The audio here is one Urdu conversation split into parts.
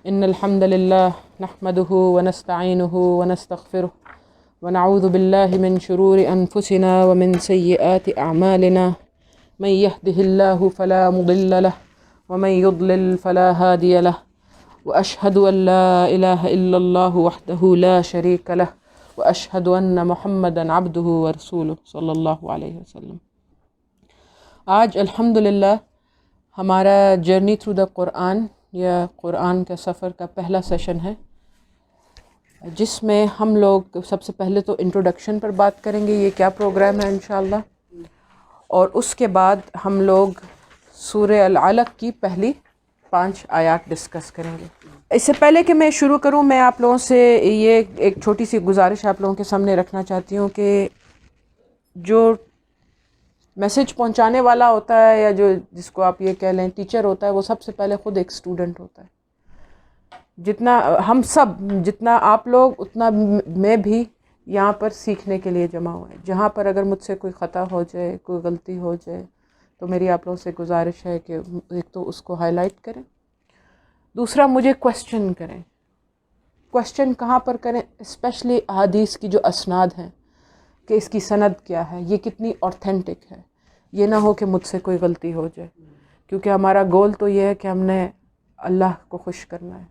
إن الحمد لله نحمده ونستعينه ونستغفره ونعوذ بالله من شرور أنفسنا ومن سيئات أعمالنا من يهده الله فلا مضل له ومن يضلل فلا هادي له وأشهد أن لا إله إلا الله وحده لا شريك له وأشهد أن محمدا عبده ورسوله صلی اللہ علیہ وسلم۔ آج الحمدللہ ہمارا جرنی تھرو دا قرآن یا قرآن کا سفر کا پہلا سیشن ہے، جس میں ہم لوگ سب سے پہلے تو انٹروڈکشن پر بات کریں گے، یہ کیا پروگرام ہے انشاءاللہ، اور اس کے بعد ہم لوگ سورہ العلق کی پہلی 5 آیات ڈسکس کریں گے۔ اس سے پہلے کہ میں شروع کروں، میں آپ لوگوں سے یہ ایک چھوٹی سی گزارش آپ لوگوں کے سامنے رکھنا چاہتی ہوں کہ جو میسج پہنچانے والا ہوتا ہے یا جو جس کو آپ یہ کہہ لیں ٹیچر ہوتا ہے، وہ سب سے پہلے خود ایک اسٹوڈنٹ ہوتا ہے۔ جتنا ہم سب، جتنا آپ لوگ، اتنا میں بھی یہاں پر سیکھنے کے لیے جمع ہوئے ہیں۔ جہاں پر اگر مجھ سے کوئی خطا ہو جائے، کوئی غلطی ہو جائے، تو میری آپ لوگوں سے گزارش ہے کہ ایک تو اس کو ہائی لائٹ کریں، دوسرا مجھے کویسچن کریں۔ کویسچن کہاں پر کریں؟ اسپیشلی احادیث کی جو اسناد ہیں کہ اس کی سند کیا ہے، یہ کتنی اوتھینٹک ہے۔ یہ نہ ہو کہ مجھ سے کوئی غلطی ہو جائے، کیونکہ ہمارا گول تو یہ ہے کہ ہم نے اللہ کو خوش کرنا ہے۔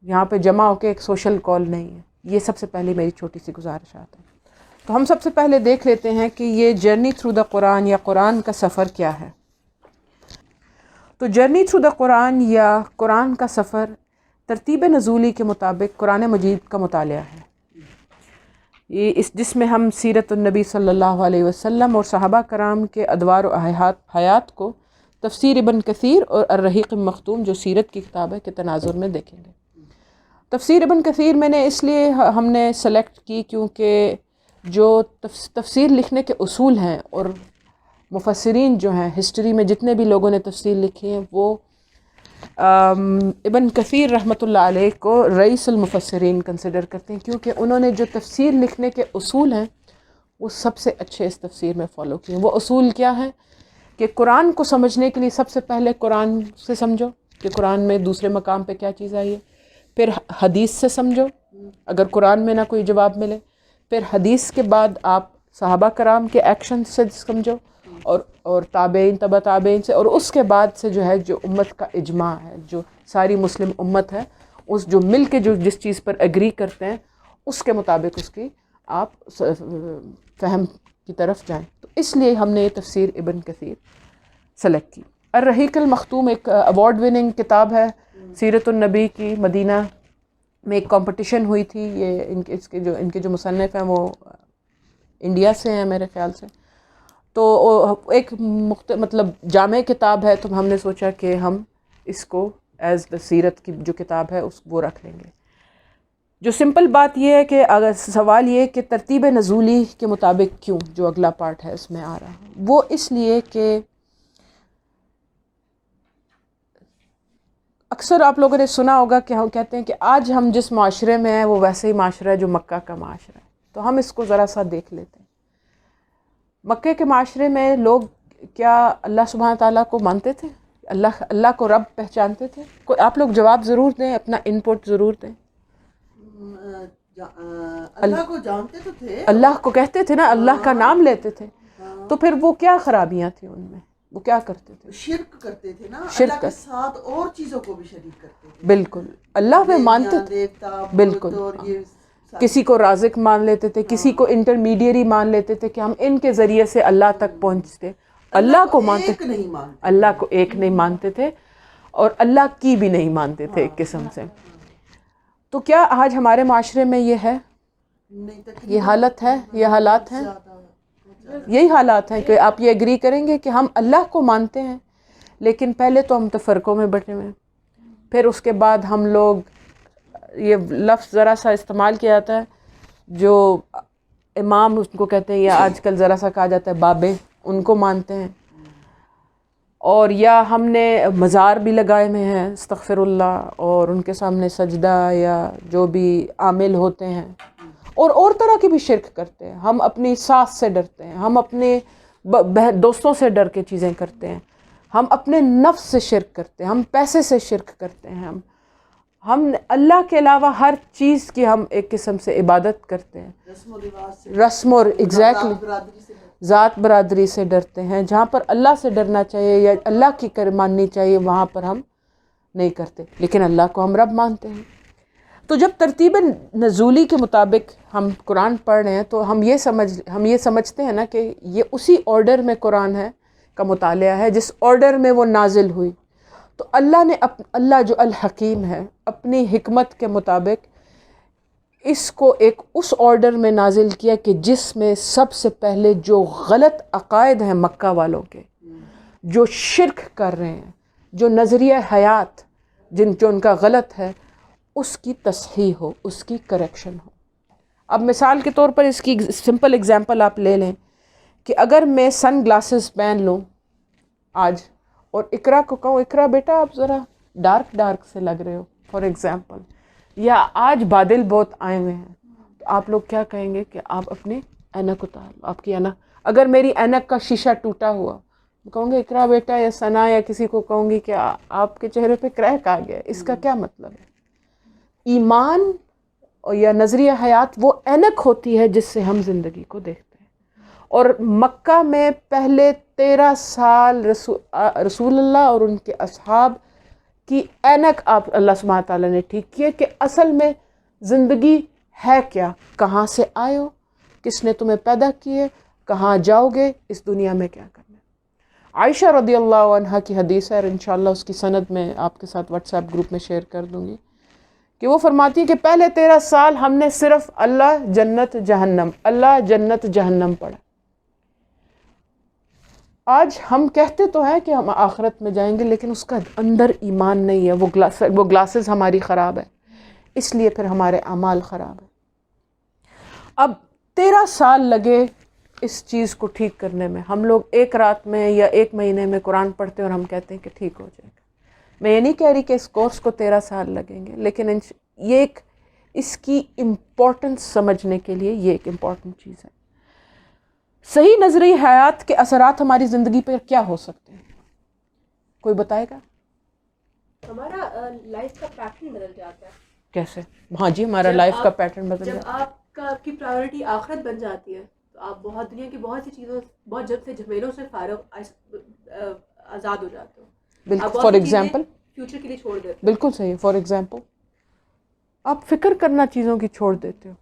یہاں پہ جمع ہو کے ایک سوشل کال نہیں ہے۔ یہ سب سے پہلی میری چھوٹی سی گزارشات ہے۔ تو ہم سب سے پہلے دیکھ لیتے ہیں کہ یہ جرنی تھرو دا قرآن یا قرآن کا سفر کیا ہے۔ تو جرنی تھرو دا قرآن یا قرآن کا سفر ترتیب نزولی کے مطابق قرآن مجید کا مطالعہ ہے، جس میں ہم سیرت النبی صلی اللہ علیہ وسلم اور صحابہ کرام کے ادوار و حیات کو تفسیر ابن کثیر اور الرحیق المختوم جو سیرت کی کتاب ہے کے تناظر میں دیکھیں گے۔ تفسیر ابن کثیر میں نے اس لیے ہم نے سلیکٹ کی کیونکہ جو تفسیر لکھنے کے اصول ہیں اور مفسرین جو ہیں ہسٹری میں جتنے بھی لوگوں نے تفسیر لکھی ہیں، وہ ابن کثیر رحمۃ اللہ علیہ کو رئیس المفسرین کنسیڈر کرتے ہیں، کیونکہ انہوں نے جو تفسیر لکھنے کے اصول ہیں وہ سب سے اچھے اس تفسیر میں فالو کیے ہیں۔ وہ اصول کیا ہیں کہ قرآن کو سمجھنے کے لیے سب سے پہلے قرآن سے سمجھو کہ قرآن میں دوسرے مقام پہ کیا چیز آئی ہے، پھر حدیث سے سمجھو اگر قرآن میں نہ کوئی جواب ملے، پھر حدیث کے بعد آپ صحابہ کرام کے ایکشن سے سمجھو اور تابعین تبع تابعین سے، اور اس کے بعد سے جو ہے جو امت کا اجماع ہے، جو ساری مسلم امت ہے، اس جو مل کے جو جس چیز پر ایگری کرتے ہیں اس کے مطابق اس کی آپ فہم کی طرف جائیں۔ تو اس لیے ہم نے یہ تفسیر ابن کثیر سلیکٹ کی۔ الرحیق المختوم ایک ایوارڈ وننگ کتاب ہے سیرت النبی کی۔ مدینہ میں ایک کمپٹیشن ہوئی تھی، یہ ان کے جو مصنف ہیں وہ انڈیا سے ہیں میرے خیال سے، تو ایک مطلب جامع کتاب ہے، تو ہم نے سوچا کہ ہم اس کو ایز دا سیرت کی جو کتاب ہے وہ رکھ لیں گے۔ جو سمپل بات یہ ہے کہ اگر سوال یہ کہ ترتیب نزولی کے مطابق کیوں جو اگلا پارٹ ہے اس میں آ رہا ہے، وہ اس لیے کہ اکثر آپ لوگوں نے سنا ہوگا کہ ہم کہتے ہیں کہ آج ہم جس معاشرے میں ہیں وہ ویسے ہی معاشرہ ہے جو مکہ کا معاشرہ ہے۔ تو ہم اس کو ذرا سا دیکھ لیتے ہیں۔ مکہ کے معاشرے میں لوگ کیا اللہ سبحانہ تعالیٰ کو مانتے تھے؟ اللہ کو رب پہچانتے تھے؟ کوئی آپ لوگ جواب ضرور دیں، اپنا ان پٹ ضرور دیں۔ اللہ کو جانتے تو تھے، اللہ کو کہتے تھے نا، اللہ کا نام لیتے تھے، تو پھر وہ کیا خرابیاں تھیں ان میں؟ وہ کیا کرتے تھے؟ شرک کرتے تھے نا، شرک اللہ کے ساتھ اور چیزوں کو بھی شریک کرتے تھے۔ بالکل اللہ میں مانتے تھے، بالکل کسی کو رازق مان لیتے تھے، کسی کو انٹرمیڈیری مان لیتے تھے کہ ہم ان کے ذریعے سے اللہ تک پہنچتے۔ اللہ کو مانتے تھے، اللہ کو ایک نہیں مانتے تھے، اور اللہ کی بھی نہیں مانتے تھے ایک قسم سے۔ تو کیا آج ہمارے معاشرے میں یہ ہے، یہ حالت ہے، یہ حالات ہیں؟ یہی حالات ہیں کہ آپ یہ ایگری کریں گے کہ ہم اللہ کو مانتے ہیں، لیکن پہلے تو ہم تفرقوں میں بٹے ہوئے ہیں، پھر اس کے بعد ہم لوگ، یہ لفظ ذرا سا استعمال کیا جاتا ہے، جو امام اس کو کہتے ہیں، یا آج کل ذرا سا کہا جاتا ہے بابے، ان کو مانتے ہیں، اور یا ہم نے مزار بھی لگائے ہوئے ہیں استغفر اللہ، اور ان کے سامنے سجدہ یا جو بھی عامل ہوتے ہیں، اور طرح کی بھی شرک کرتے ہیں۔ ہم اپنی ساس سے ڈرتے ہیں، ہم اپنے دوستوں سے ڈر کے چیزیں کرتے ہیں، ہم اپنے نفس سے شرک کرتے ہیں، ہم پیسے سے شرک کرتے ہیں، ہم اللہ کے علاوہ ہر چیز کی ہم ایک قسم سے عبادت کرتے ہیں، رسم و رواج سے، رسم اور ایگزیکٹلی برادری سے ذات برادری سے ڈرتے ہیں. جہاں پر اللہ سے ڈرنا چاہیے یا اللہ کی ماننی چاہیے وہاں پر ہم نہیں کرتے، لیکن اللہ کو ہم رب مانتے ہیں. تو جب ترتیب نزولی کے مطابق ہم قرآن پڑھ رہے ہیں تو ہم یہ سمجھتے ہیں نا کہ یہ اسی آرڈر میں قرآن ہے کا مطالعہ ہے جس آرڈر میں وہ نازل ہوئی. تو اللہ جو الحکیم ہے اپنی حکمت کے مطابق اس کو ایک اس آرڈر میں نازل کیا کہ جس میں سب سے پہلے جو غلط عقائد ہیں مکہ والوں کے، جو شرک کر رہے ہیں، جو نظریہ حیات جو ان کا غلط ہے، اس کی تصحیح ہو، اس کی کریکشن ہو. اب مثال کے طور پر اس کی سمپل اگزامپل آپ لے لیں کہ اگر میں سن گلاسز پہن لوں آج اور اقرا کو کہوں اقرا بیٹا آپ ذرا ڈارک سے لگ رہے ہو فار ایگزامپل، یا آج بادل بہت آئے ہوئے ہیں، تو آپ لوگ کیا کہیں گے کہ آپ اپنی اینک اتار لو. آپ کی اینک، اگر میری اینک کا شیشہ ٹوٹا ہوا کہوں گے اقرا بیٹا یا ثنا یا کسی کو کہوں گی کہ آپ کے چہرے پہ کریک آ گیا، اس کا کیا مطلب ہے؟ ایمان یا نظریہ حیات وہ اینک ہوتی ہے جس سے ہم زندگی کو دیکھتے ہیں. اور مکہ میں پہلے 13 سال رسول اللہ اور ان کے اصحاب کی اینک آپ اللہ سبحانہ تعالیٰ نے ٹھیک کیے کہ اصل میں زندگی ہے کیا، کہاں سے آئے ہو، کس نے تمہیں پیدا کیے، کہاں جاؤ گے، اس دنیا میں کیا کرنا ہے. عائشہ رضی اللہ عنہا کی حدیث ہے اور انشاءاللہ اس کی سند میں آپ کے ساتھ واٹس ایپ گروپ میں شیئر کر دوں گی کہ وہ فرماتی ہے کہ پہلے 13 سال ہم نے صرف اللہ جنت جہنم، اللہ جنت جہنم پڑھا. آج ہم کہتے تو ہیں کہ ہم آخرت میں جائیں گے لیکن اس کا اندر ایمان نہیں ہے، وہ گلاسز ہماری خراب ہے، اس لیے پھر ہمارے اعمال خراب ہیں. اب 13 سال لگے اس چیز کو ٹھیک کرنے میں. ہم لوگ ایک رات میں یا ایک مہینے میں قرآن پڑھتے ہیں اور ہم کہتے ہیں کہ ٹھیک ہو جائے گا. میں یہ نہیں کہہ رہی کہ اس کورس کو 13 سال لگیں گے، لیکن یہ ایک اس کی امپورٹنس سمجھنے کے لیے یہ ایک امپورٹنٹ چیز ہے. صحیح نظریہ حیات کے اثرات ہماری زندگی پر کیا ہو سکتے ہیں؟ کوئی بتائے گا؟ ہمارا لائف کا پیٹرن بدل جاتا ہے. کیسے؟ ہاں جی، ہمارا لائف کا پیٹرن بدل جاتا ہے. جب آپ کی پرائیورٹی آخرت بن جاتی ہے تو آپ بہت دنیا کی بہت سی چیزوں، بہت جب سے جھمیلوں سے فارغ آزاد ہو جاتے ہو. بالکل. فار ایگزامپل فیوچر کے لیے چھوڑ دیتے ہو. بالکل صحیح. فار ایگزامپل آپ فکر کرنا چیزوں کی چھوڑ دیتے ہو.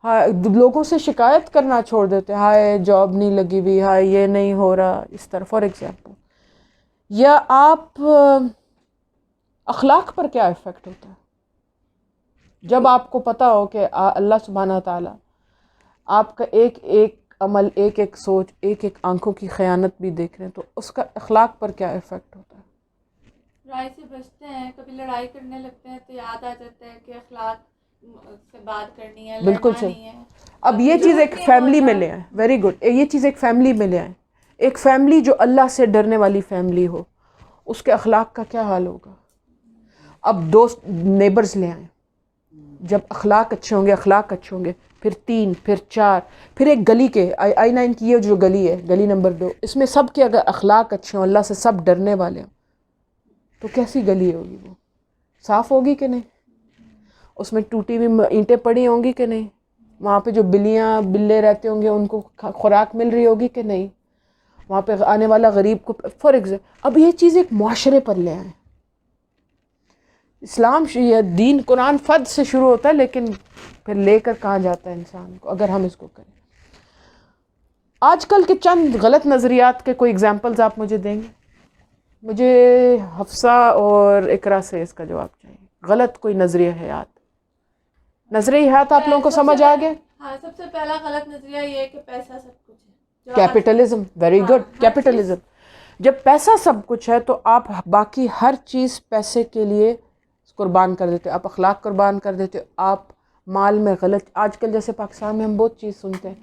ہاں، لوگوں سے شکایت کرنا چھوڑ دیتے ہیں، ہائے جاب نہیں لگی ہوئی، ہائے یہ نہیں ہو رہا، اس طرح. For example. یا آپ اخلاق پر کیا افیکٹ ہوتا ہے جب آپ کو پتہ ہو کہ اللہ سبحانہ تعالیٰ آپ کا ایک ایک عمل، ایک ایک سوچ، ایک ایک آنکھوں کی خیانت بھی دیکھ رہے ہیں، تو اس کا اخلاق پر کیا افیکٹ ہوتا ہے؟ لڑائی سے بچتے ہیں، کبھی لڑائی کرنے لگتے ہیں تو یاد آ جاتا ہے کہ اخلاق سے بات کرنی ہے، بالکل لڑنا صحیح. نہیں ہے. اب یہ چیز ایک فیملی میں لے آئیں. Very good. یہ چیز ایک فیملی میں لے آئیں. ایک فیملی جو اللہ سے ڈرنے والی فیملی ہو، اس کے اخلاق کا کیا حال ہوگا؟ اب دوست نیبرز لے آئیں. جب اخلاق اچھے ہوں گے، پھر 3، پھر 4، پھر ایک گلی کے I-9 کی یہ جو گلی ہے، گلی نمبر 2، اس میں سب کے اگر اخلاق اچھے ہوں، اللہ سے سب ڈرنے والے ہوں، تو کیسی گلی ہوگی؟ وہ صاف ہوگی کہ نہیں؟ اس میں ٹوٹی ہوئی اینٹیں پڑی ہوں گی کہ نہیں؟ وہاں پہ جو بلے رہتے ہوں گے ان کو خوراک مل رہی ہوگی کہ نہیں؟ وہاں پہ آنے والا غریب کو فار ایگزامپل. اب یہ چیز ایک معاشرے پر لے آئیں. اسلام یہ دین قرآن فد سے شروع ہوتا ہے، لیکن پھر لے کر کہاں جاتا ہے انسان کو اگر ہم اس کو کریں. آج کل کے چند غلط نظریات کے کوئی اگزامپلز آپ مجھے دیں گے؟ مجھے حفصہ اور اقرا سے اس کا جواب چاہیے. غلط کوئی نظریہ حیات. نظریہ حیات آپ لوگوں کو سمجھ آ گیا؟ ہاں، سب سے پہلا غلط نظریہ یہ ہے کہ پیسہ سب کچھ ہے. کیپٹلزم. Very good. کیپٹلزم. جب پیسہ سب کچھ ہے تو آپ باقی ہر چیز پیسے کے لیے قربان کر دیتے، آپ اخلاق قربان کر دیتے، آپ مال میں غلط. آج کل جیسے پاکستان میں ہم بہت چیز سنتے ہیں،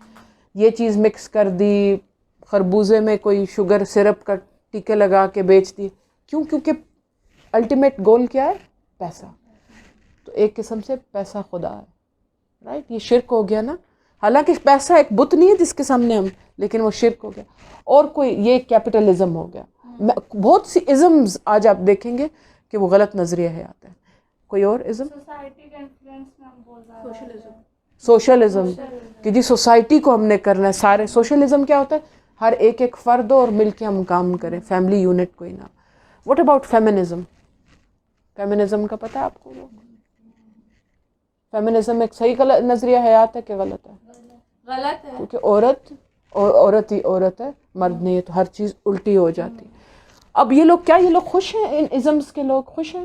یہ چیز مکس کر دی، خربوزے میں کوئی شوگر سرپ کا ٹیکے لگا کے بیچ دی. کیونکہ الٹیمیٹ گول کیا ہے؟ پیسہ. تو ایک قسم سے پیسہ خدا ہے. رائٹ. یہ شرک ہو گیا نا. حالانکہ پیسہ ایک بت نہیں ہے جس کے سامنے ہم، لیکن وہ شرک ہو گیا. اور کوئی یہ کیپٹلزم ہو گیا. بہت سی ازمز آج آپ دیکھیں گے کہ وہ غلط نظریہ ہے آتے ہیں. کوئی اور ازم؟ سوسائٹی کا انفلوئنس میں ہم بول رہے ہیں سوشلزم. سوشلزم کہ جی سوسائٹی کو ہم نے کرنا ہے سارے. سوشلزم کیا ہوتا ہے؟ ہر ایک ایک فرد ہو اور مل کے ہم کام کریں, فیملی یونٹ کوئی نہ. What about feminism? فیمنزم کا پتہ ہے آپ کو؟ فیمنزم ایک صحیح نظریہ حیات ہے کہ غلط ہے؟ غلط ہے. کیونکہ عورت ہی عورت ہے, مرد نہیں ہے, تو ہر چیز الٹی ہو جاتی. اب یہ لوگ خوش ہیں؟ ان ازمز کے لوگ خوش ہیں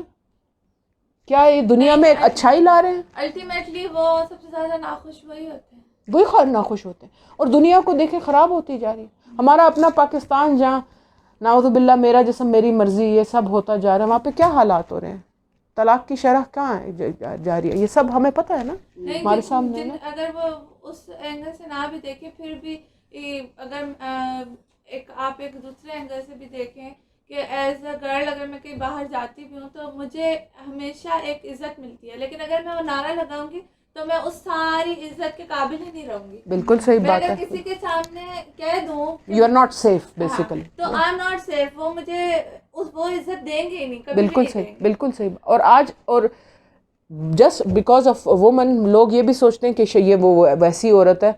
کیا؟ یہ دنیا میں ایک اچھائی لا رہے ہیں؟ الٹیمیٹلی وہ سب سے زیادہ ناخوش وہی ہوتے ہیں, وہی ناخوش ہوتے ہیں, اور دنیا کو دیکھیں خراب ہوتی جا رہی ہے. ہمارا اپنا پاکستان جہاں نعوذ باللہ میرا جسم میری مرضی یہ سب ہوتا جا رہا ہے, وہاں پہ کیا حالات ہو رہے ہیں؟ طلاق کی شرح کہاں ہے جا رہی ہے؟ یہ سب ہمیں پتہ ہے نا, ہمارے سامنے نا. اگر وہ اس اینگل سے نہ بھی دیکھیں پھر بھی اگر آپ ایک دوسرے اینگل سے بھی دیکھیں کہ ایز اے گرل اگر میں کہیں باہر جاتی بھی ہوں تو مجھے ہمیشہ ایک عزت ملتی ہے, لیکن اگر میں وہ نعرہ لگاؤں گی تو میں اس ساری عزت کے قابل ہی نہیں رہوں گی. بالکل صحیح میں بات اگر ہے. کسی کے سامنے کہہ دوں you are not safe basically, تو آئی ایم ناٹ سیف, وہ مجھے وہ عزت دیں گے ہی نہیں, کبھی بالکل صحیح, بالکل صحیح. اور جسٹ بیکاز آف وومن لوگ یہ بھی سوچتے ہیں کہ یہ وہ ویسی عورت ہے,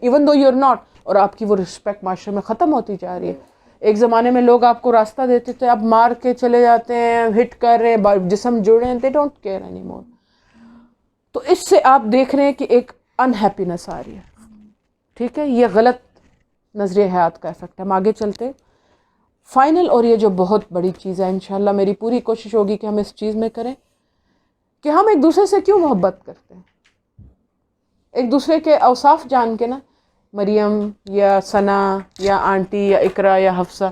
even though you are not, اور آپ کی وہ رسپیکٹ معاشرے میں ختم ہوتی جا رہی ہے. ایک زمانے میں لوگ آپ کو راستہ دیتے تھے, اب مار کے چلے جاتے ہیں, ہٹ کر رہے ہیں, جسم جڑے ہیں, they don't care any more. تو اس سے آپ دیکھ رہے ہیں کہ ایک انہیپینس آ رہی ہے. ٹھیک ہے, یہ غلط نظریہ حیات کا افیکٹ ہے. ہم آگے چلتے فائنل, اور یہ جو بہت بڑی چیز ہے, انشاءاللہ میری پوری کوشش ہوگی کہ ہم اس چیز میں کریں کہ ہم ایک دوسرے سے کیوں محبت کرتے ہیں. ایک دوسرے کے اوصاف جان کے نا, مریم یا ثنا یا آنٹی یا اقرا یا حفصہ,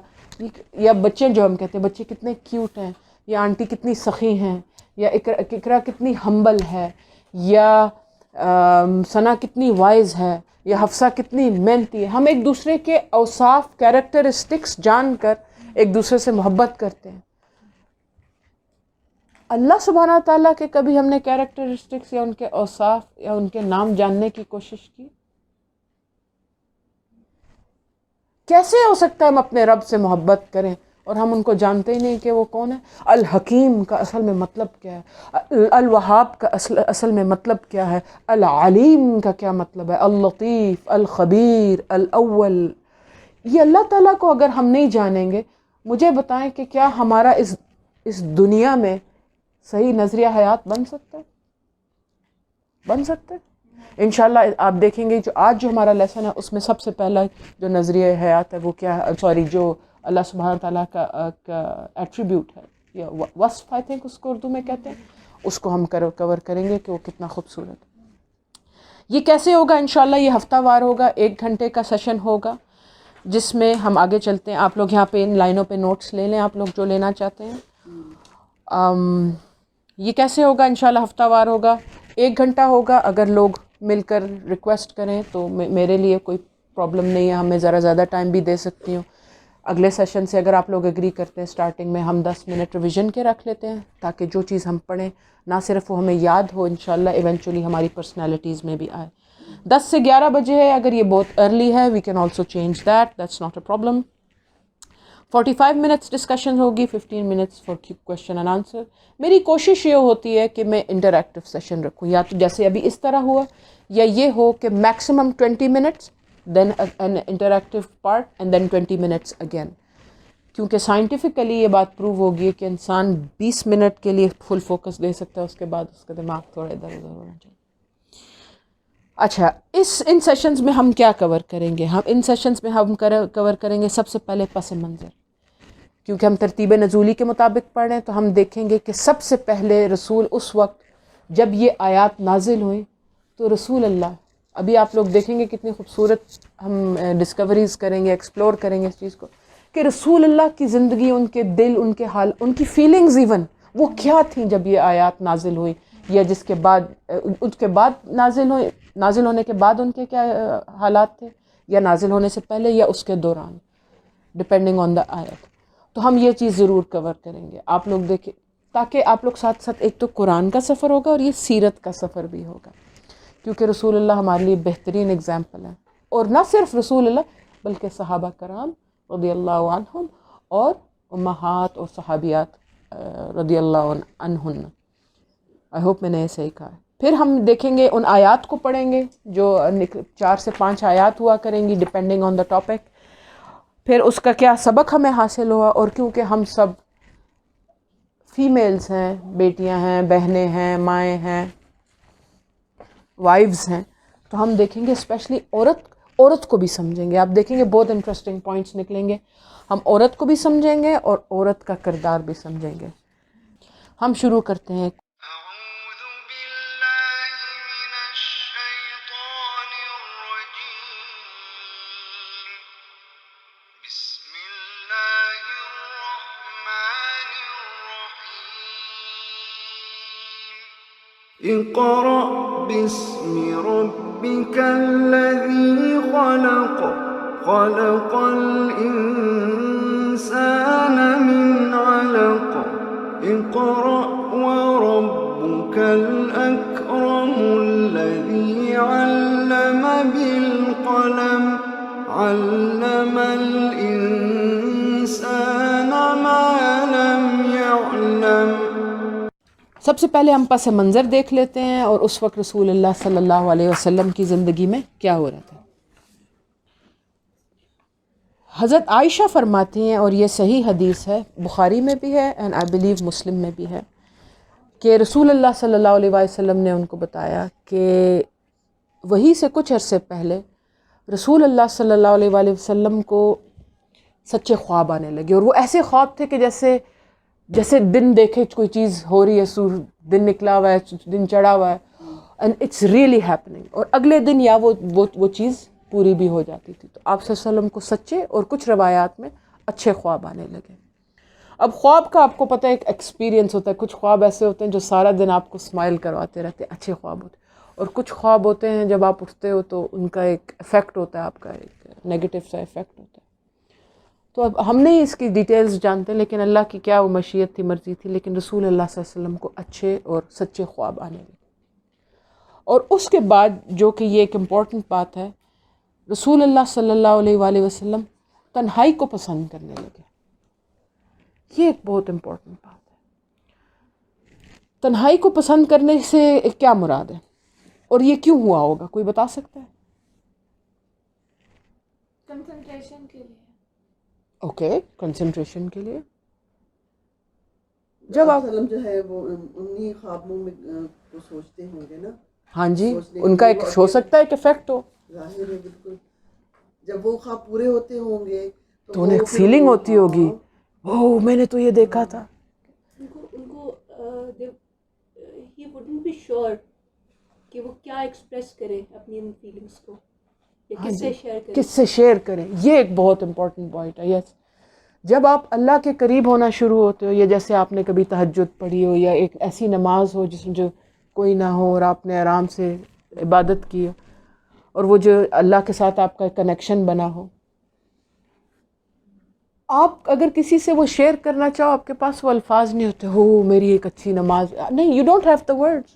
یا بچے جو ہم کہتے ہیں بچے کتنے کیوٹ ہیں, یا آنٹی کتنی سخی ہیں, یا اقرا کتنی ہمبل ہے, یا ثنا کتنی وائز ہے, یا حفصہ کتنی محنتی ہے. ہم ایک دوسرے کے اوصاف کیریکٹرسٹکس جان کر ایک دوسرے سے محبت کرتے ہیں. اللہ سبحانہ تعالیٰ کے کبھی ہم نے کیریکٹرسٹکس یا ان کے اوصاف یا ان کے نام جاننے کی کوشش کی؟ کیسے ہو سکتا ہے ہم اپنے رب سے محبت کریں اور ہم ان کو جانتے ہی نہیں کہ وہ کون ہے؟ الحکیم کا اصل میں مطلب کیا ہے؟ الوہاب کا اصل میں مطلب کیا ہے؟ العلیم کا کیا مطلب ہے؟ اللطیف، الخبیر، الاول. یہ اللہ تعالیٰ کو اگر ہم نہیں جانیں گے, مجھے بتائیں کہ کیا ہمارا اس دنیا میں صحیح نظریہ حیات بن سکتا ہے؟ بن سکتا ہے؟ انشاءاللہ آپ دیکھیں گے جو ہمارا لیسن ہے اس میں سب سے پہلا جو نظریہ حیات ہے وہ کیا ہے, جو اللہ سبحانہ تعالیٰ کا ایٹریبیوٹ ہے یا وصف, آئی تھنک اس کو اردو میں کہتے ہیں, اس کو ہم کور کریں گے کہ وہ کتنا خوبصورت ہے. یہ کیسے ہوگا؟ انشاءاللہ یہ ہفتہ وار ہوگا, 1 گھنٹے کا سیشن ہوگا جس میں ہم آگے چلتے ہیں. آپ لوگ یہاں پہ ان لائنوں پہ نوٹس لے لیں, آپ لوگ جو لینا چاہتے ہیں. یہ کیسے ہوگا؟ انشاءاللہ ہفتہ وار ہوگا, 1 گھنٹہ ہوگا. اگر لوگ مل کر ریکویسٹ کریں تو میرے لیے کوئی پرابلم نہیں ہے, ہمیں ذرا زیادہ ٹائم بھی دے سکتی ہوں. اگلے سیشن سے اگر آپ لوگ ایگری کرتے ہیں اسٹارٹنگ میں ہم 10 منٹ ریویژن کے رکھ لیتے ہیں, تاکہ جو چیز ہم پڑھیں نہ صرف وہ ہمیں یاد ہو, انشاءاللہ ایونچولی ہماری پرسنالٹیز میں بھی آئے. 10 سے 11 بجے ہے, اگر یہ بہت ارلی ہے we can also change that's not a problem. 45 minutes discussion ہوگی, 15 minutes for question and answer. میری کوشش یہ ہوتی ہے کہ میں انٹریکٹیو سیشن رکھوں, یا تو جیسے ابھی اس طرح ہوا, یا یہ ہو کہ maximum 20 minutes then an interactive part and then 20 minutes again. کیونکہ سائنٹیفکلی یہ بات پروو ہوگی کہ انسان 20 منٹ کے لیے فل فوکس دے سکتا ہے, اس کے بعد اس کا دماغ تھوڑا ادھر ادھر ہونا چاہیے. اچھا, ان سیشنز میں ہم کیا کور کریں گے؟ ان سیشنز میں ہم کور کریں گے سب سے پہلے پس منظر, کیونکہ ہم ترتیب نزولی کے مطابق پڑھ رہے ہیں, تو ہم دیکھیں گے کہ سب سے پہلے رسول اس وقت جب یہ آیات نازل ہوئیں تو رسول اللہ, ابھی آپ لوگ دیکھیں گے کتنی خوبصورت ہم ڈسکوریز کریں گے, ایکسپلور کریں گے اس چیز کو, کہ رسول اللہ کی زندگی, ان کے دل, ان کے حال, ان کی فیلنگز ایون وہ کیا تھیں جب یہ آیات نازل ہوئی, یا جس کے بعد اس کے بعد نازل ہونے کے بعد ان کے کیا حالات تھے, یا نازل ہونے سے پہلے یا اس کے دوران, ڈپینڈنگ آن دا آیت. تو ہم یہ چیز ضرور کور کریں گے, آپ لوگ دیکھیں, تاکہ آپ لوگ ساتھ ساتھ ایک تو قرآن کا سفر ہوگا اور یہ سیرت کا سفر بھی ہوگا, کیونکہ رسول اللہ ہمارے لیے بہترین اگزامپل ہے. اور نہ صرف رسول اللہ بلکہ صحابہ کرام رضی اللہ عنہم اور امہات اور صحابیات رضی اللہ عنہن. آئی ہوپ میں نے یہ صحیح کہا. پھر ہم دیکھیں گے ان آیات کو پڑھیں گے جو 4 سے 5 آیات ہوا کریں گی ڈپینڈنگ آن دا ٹاپک. پھر اس کا کیا سبق ہمیں حاصل ہوا، اور کیونکہ ہم سب فیمیلز ہیں، بیٹیاں ہیں، بہنیں ہیں، مائیں ہیں، وائفز ہیں، تو ہم دیکھیں گے اسپیشلی عورت کو بھی سمجھیں گے. آپ دیکھیں گے بہت انٹرسٹنگ پوائنٹس نکلیں گے. ہم عورت کو بھی سمجھیں گے اور عورت کا کردار بھی سمجھیں گے. ہم شروع کرتے ہیں. أعوذ بالله من الشيطان الرجيم. بسم الله الرحمن الرحيم. اقرأ باسم ربك الذي خلق. خلق الإنسان من علق. اقرأ وربك الأكرم الذي علم بالقلم. علم الإنسان ما لم يعلم. سب سے پہلے ہم پس منظر دیکھ لیتے ہیں اور اس وقت رسول اللہ صلی اللہ علیہ وسلم کی زندگی میں کیا ہو رہا تھا. حضرت عائشہ فرماتی ہیں، اور یہ صحیح حدیث ہے، بخاری میں بھی ہے اینڈ آئی بلیو مسلم میں بھی ہے، کہ رسول اللہ صلی اللہ علیہ وسلم نے ان کو بتایا کہ وہی سے کچھ عرصے پہلے رسول اللہ صلی اللہ علیہ وآلہ وسلم کو سچے خواب آنے لگے. اور وہ ایسے خواب تھے کہ جیسے دن دیکھے کوئی چیز ہو رہی ہے، دن نکلا ہوا ہے، دن چڑھا ہوا ہے، اینڈ اٹس ریئلی ہیپننگ، اور اگلے دن یا وہ چیز پوری بھی ہو جاتی تھی. تو آپ صلی اللہ علیہ وسلم کو سچے اور کچھ روایات میں اچھے خواب آنے لگے. اب خواب کا آپ کو پتہ ہے ایک ایکسپیرینس ہوتا ہے. کچھ خواب ایسے ہوتے ہیں جو سارا دن آپ کو اسمائل کرواتے رہتے ہیں، اچھے خواب ہوتے ہیں، اور کچھ خواب ہوتے ہیں جب آپ اٹھتے ہو تو ان کا ایک افیکٹ ہوتا ہے، آپ کا ایک نیگیٹو سا افیکٹ ہوتا ہے. تو اب ہم نہیں اس کی ڈیٹیلز جانتے، لیکن اللہ کی کیا وہ مشیت تھی، مرضی تھی، لیکن رسول اللہ صلی اللہ علیہ وسلم کو اچھے اور سچے خواب آنے لگے. اور اس کے بعد جو کہ یہ ایک امپورٹنٹ بات ہے، رسول اللہ صلی اللہ علیہ وآلہ وسلم تنہائی کو پسند کرنے لگے. یہ ایک بہت امپورٹنٹ بات ہے. تنہائی کو پسند کرنے سے کیا مراد ہے اور یہ کیوں ہوا ہوگا، کوئی بتا سکتا ہے؟ کنسنٹریشن کے لیے. اوکے، کنسنٹریشن کے لیے. جب آپ جو ہے وہ انہی خوابوں میں کو سوچتے ہوں گے نا. ہاں جی، ان کا ایک ہو سکتا ہے ایک افیکٹ ہو. ظاہر ہے بالکل. جب وہ خواب پورے ہوتے ہوں گے تو انہیں ایک فیلنگ ہوتی ہوگی، اوہ میں نے تو یہ دیکھا تھا. ان کو ہی وڈنٹ بی شیور کہ وہ کیا ایکسپریس کریں اپنی ان فیلنگس کو، یا کس سے شیئر کریں. کس سے شیئر کریں، یہ ایک بہت امپورٹنٹ پوائنٹ ہے. یس، جب آپ اللہ کے قریب ہونا شروع ہوتے ہو، یا جیسے آپ نے کبھی تہجد پڑھی ہو، یا ایک ایسی نماز ہو جس میں جو کوئی نہ ہو اور آپ نے آرام سے عبادت کی ہو، اور وہ جو اللہ کے ساتھ آپ کا کنیکشن بنا ہو، آپ اگر کسی سے وہ شیئر کرنا چاہو، آپ کے پاس وہ الفاظ نہیں ہوتے، ہو میری ایک اچھی نماز، نہیں، you don't have the words.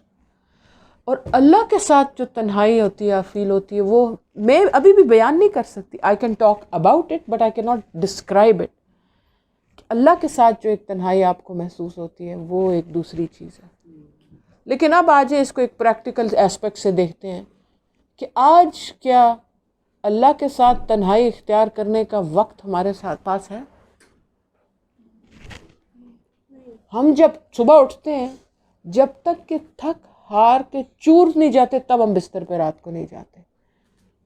اور اللہ کے ساتھ جو تنہائی ہوتی ہے، فیل ہوتی ہے، وہ میں ابھی بھی بیان نہیں کر سکتی. I can talk about it but I can not describe it. اللہ کے ساتھ جو ایک تنہائی آپ کو محسوس ہوتی ہے وہ ایک دوسری چیز ہے. لیکن اب آج اس کو ایک پریکٹیکل اسپیکٹ سے دیکھتے ہیں کہ آج کیا اللہ کے ساتھ تنہائی اختیار کرنے کا وقت ہمارے ساتھ پاس ہے؟ ہم جب صبح اٹھتے ہیں، جب تک کہ تھک ہار کے چور نہیں جاتے تب ہم بستر پہ رات کو نہیں جاتے.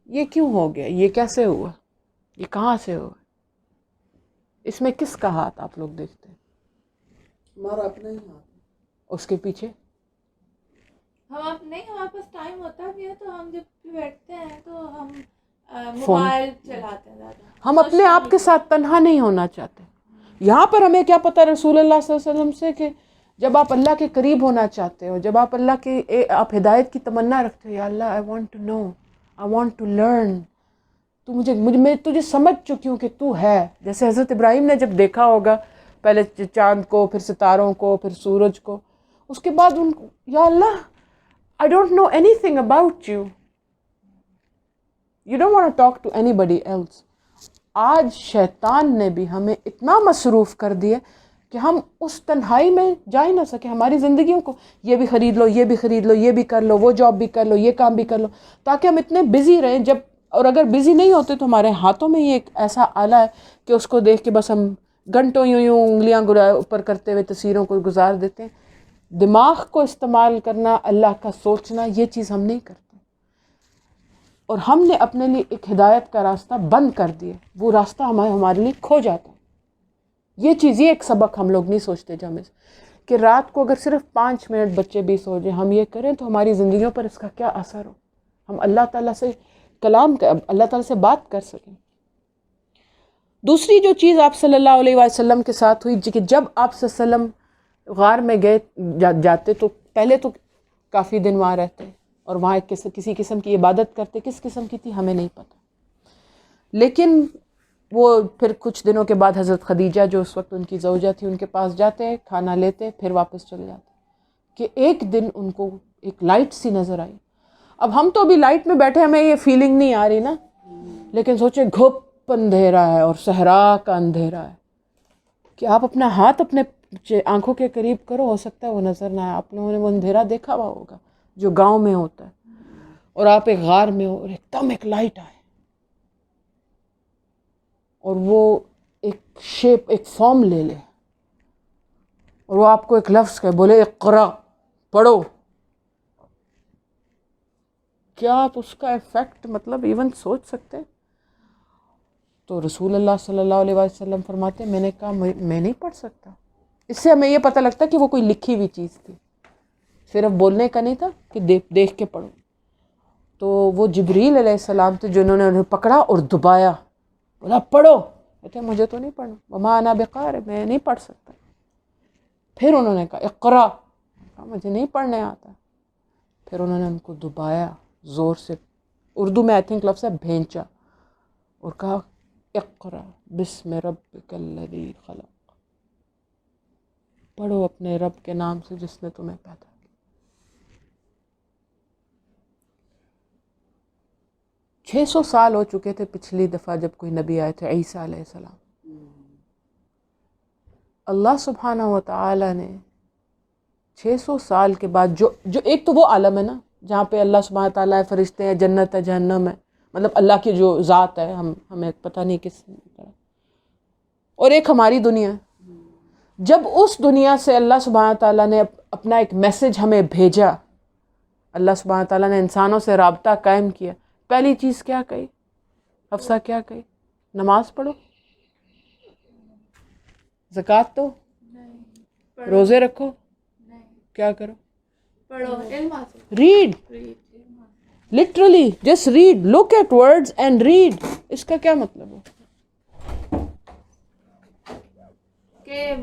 یہ کیوں ہو گیا؟ یہ کیسے ہوا؟ یہ کہاں سے ہوا؟ اس میں کس کا ہاتھ آپ لوگ دیکھتے ہیں؟ ہمارا اپنا ہی ہاتھ. اس کے پیچھے ہمارے پاس ٹائم ہوتا بھی ہے تو ہم جب بیٹھتے ہیں تو ہم موبائل چلاتے ہیں زیادہ. ہم اپنے آپ کے ساتھ تنہا نہیں ہونا چاہتے. یہاں پر ہمیں کیا پتہ رسول اللہ صلی اللہ علیہ وسلم سے کہ جب آپ اللہ کے قریب ہونا چاہتے ہو، جب آپ اللہ کے آپ ہدایت کی تمنا رکھتے ہو، یا اللہ I want to know, I want to learn, تو میں تجھے سمجھ چکی ہوں کہ تو ہے. جیسے حضرت ابراہیم نے جب دیکھا ہوگا پہلے چاند کو، پھر ستاروں کو، پھر سورج کو، اس کے بعد ان کو، یا اللہ I don't know anything about you. You don't want to talk to anybody else. آج شیطان نے بھی ہمیں اتنا مصروف کر دیا کہ کہ ہم اس تنہائی میں جا ہی نہ سکیں. ہماری زندگیوں کو یہ بھی خرید لو، یہ بھی خرید لو، یہ بھی کر لو، وہ جاب بھی کر لو، یہ کام بھی کر لو، تاکہ ہم اتنے بزی رہیں. جب اور اگر بزی نہیں ہوتے تو ہمارے ہاتھوں میں یہ ایک ایسا آلہ ہے کہ اس کو دیکھ کے بس ہم گھنٹوں یوں انگلیاں اوپر کرتے ہوئے تصویروں کو گزار دیتے ہیں. دماغ کو استعمال کرنا، اللہ کا سوچنا، یہ چیز ہم نہیں کرتے. اور ہم نے اپنے لیے ایک ہدایت کا راستہ بند کر دیا، وہ راستہ ہمارے لیے کھو جاتا ہے. یہ چیز، یہ ایک سبق ہم لوگ نہیں سوچتے جب کہ رات کو اگر صرف 5 منٹ بچے بھی سو جائیں، ہم یہ کریں تو ہماری زندگیوں پر اس کا کیا اثر ہو. ہم اللہ تعالیٰ سے اللہ تعالیٰ سے بات کر سکیں. دوسری جو چیز آپ صلی اللہ علیہ وسلم کے ساتھ ہوئی کہ جب آپ صلی اللہ علیہ وسلم غار میں جاتے تو پہلے تو کافی دن وہاں رہتے اور وہاں کسی قسم کی عبادت کرتے. کس قسم کی تھی ہمیں نہیں پتہ، لیکن وہ پھر کچھ دنوں کے بعد حضرت خدیجہ جو اس وقت ان کی زوجہ تھی ان کے پاس جاتے، کھانا لیتے، پھر واپس چلے جاتے. کہ ایک دن ان کو ایک لائٹ سی نظر آئی. اب ہم تو ابھی لائٹ میں بیٹھے، ہمیں یہ فیلنگ نہیں آ رہی نا، لیکن سوچے گھپ اندھیرا ہے اور صحرا کا اندھیرا ہے کہ آپ اپنا ہاتھ اپنے آنکھوں کے قریب کرو، ہو سکتا ہے وہ نظر نہ آئے. آپ لوگوں نے وہ اندھیرا دیکھا ہوا ہوگا جو گاؤں میں ہوتا ہے، اور آپ ایک غار میں ہو اور ایک دم ایک لائٹ آئے اور وہ ایک شیپ، ایک فارم لے لے، اور وہ آپ کو ایک لفظ کہے، بولے اقرا، پڑھو. کیا آپ اس کا ایفیکٹ مطلب ایون سوچ سکتے ہیں؟ تو رسول اللہ صلی اللہ علیہ وسلم فرماتے ہیں، میں نے کہا میں نہیں پڑھ سکتا. اس سے ہمیں یہ پتہ لگتا کہ وہ کوئی لکھی ہوئی چیز تھی، صرف بولنے کا نہیں تھا کہ دیکھ کے پڑھو. تو وہ جبریل علیہ السلام تھے جنہوں نے انہیں پکڑا اور دبایا، بولا پڑھو. کہتے ہیں مجھے تو نہیں پڑھنا، وما انا بقارئ، میں نہیں پڑھ سکتا. پھر انہوں نے کہا اقرا، مجھے نہیں پڑھنے آتا. پھر انہوں نے ان کو دبایا زور سے، اردو میں آئی تھنک لفظ ہے بھینچا، اور کہا اقرا بسم ربک الذی خلق، پڑھو اپنے رب کے نام سے جس نے تمہیں پیدا کیا. 600 سال ہو چکے تھے پچھلی دفعہ جب کوئی نبی آئے تھے، عیسیٰ علیہ السلام. اللہ سبحانہ و تعالی نے 600 سال کے بعد جو ایک تو وہ عالم ہے نا جہاں پہ اللہ سبحانہ تعالیٰ ہے، فرشتے ہیں، جنت ہے، جہنم ہے، مطلب اللہ کی جو ذات ہے، ہمیں پتہ نہیں کس طرح، اور ایک ہماری دنیا ہے. جب اس دنیا سے اللہ سبحانہ تعالیٰ نے اپنا ایک میسج ہمیں بھیجا، اللہ سبحانہ تعالیٰ نے انسانوں سے رابطہ قائم کیا، پہلی چیز کیا کہی؟ حفصہ کیا کہی؟ نماز پڑھو، زکوٰۃ دو، روزے رکھو، کیا کرو؟ پڑھو، علم حاصل، read, literally just read, look at words and read. اس کا کیا مطلب ہے؟ کہ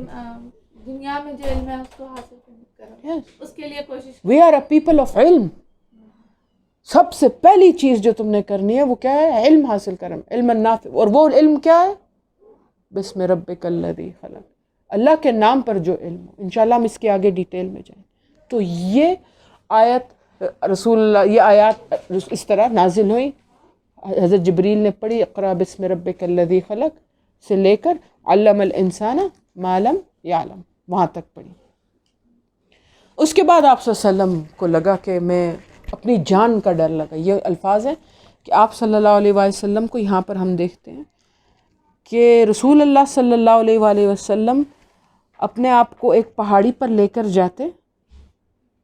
دنیا میں جو علم ہے اس کو حاصل کرو، اس کے لیے کوشش کرو. We are a people of علم. سب سے پہلی چیز جو تم نے کرنی ہے وہ کیا ہے؟ علم حاصل کرنا، علم نافع. اور وہ علم کیا ہے؟ بسم ربک الذی خلق، اللہ کے نام پر جو علم ہو. انشاءاللہ ہم اس کے آگے ڈیٹیل میں جائیں. تو یہ آیت رسول اللہ، یہ آیات اس طرح نازل ہوئی، حضرت جبریل نے پڑھی اقرا بسم ربک الذی خلق سے لے کر علم الانسان ما لم یعلم، وہاں تک پڑھی. اس کے بعد آپ صلی اللہ علیہ وسلم کو لگا کہ میں اپنی جان کا ڈر لگا. یہ الفاظ ہیں کہ آپ صلی اللہ علیہ وسلم کو یہاں پر ہم دیکھتے ہیں کہ رسول اللہ صلی اللہ علیہ وآلہ وسلم اپنے آپ کو ایک پہاڑی پر لے کر جاتے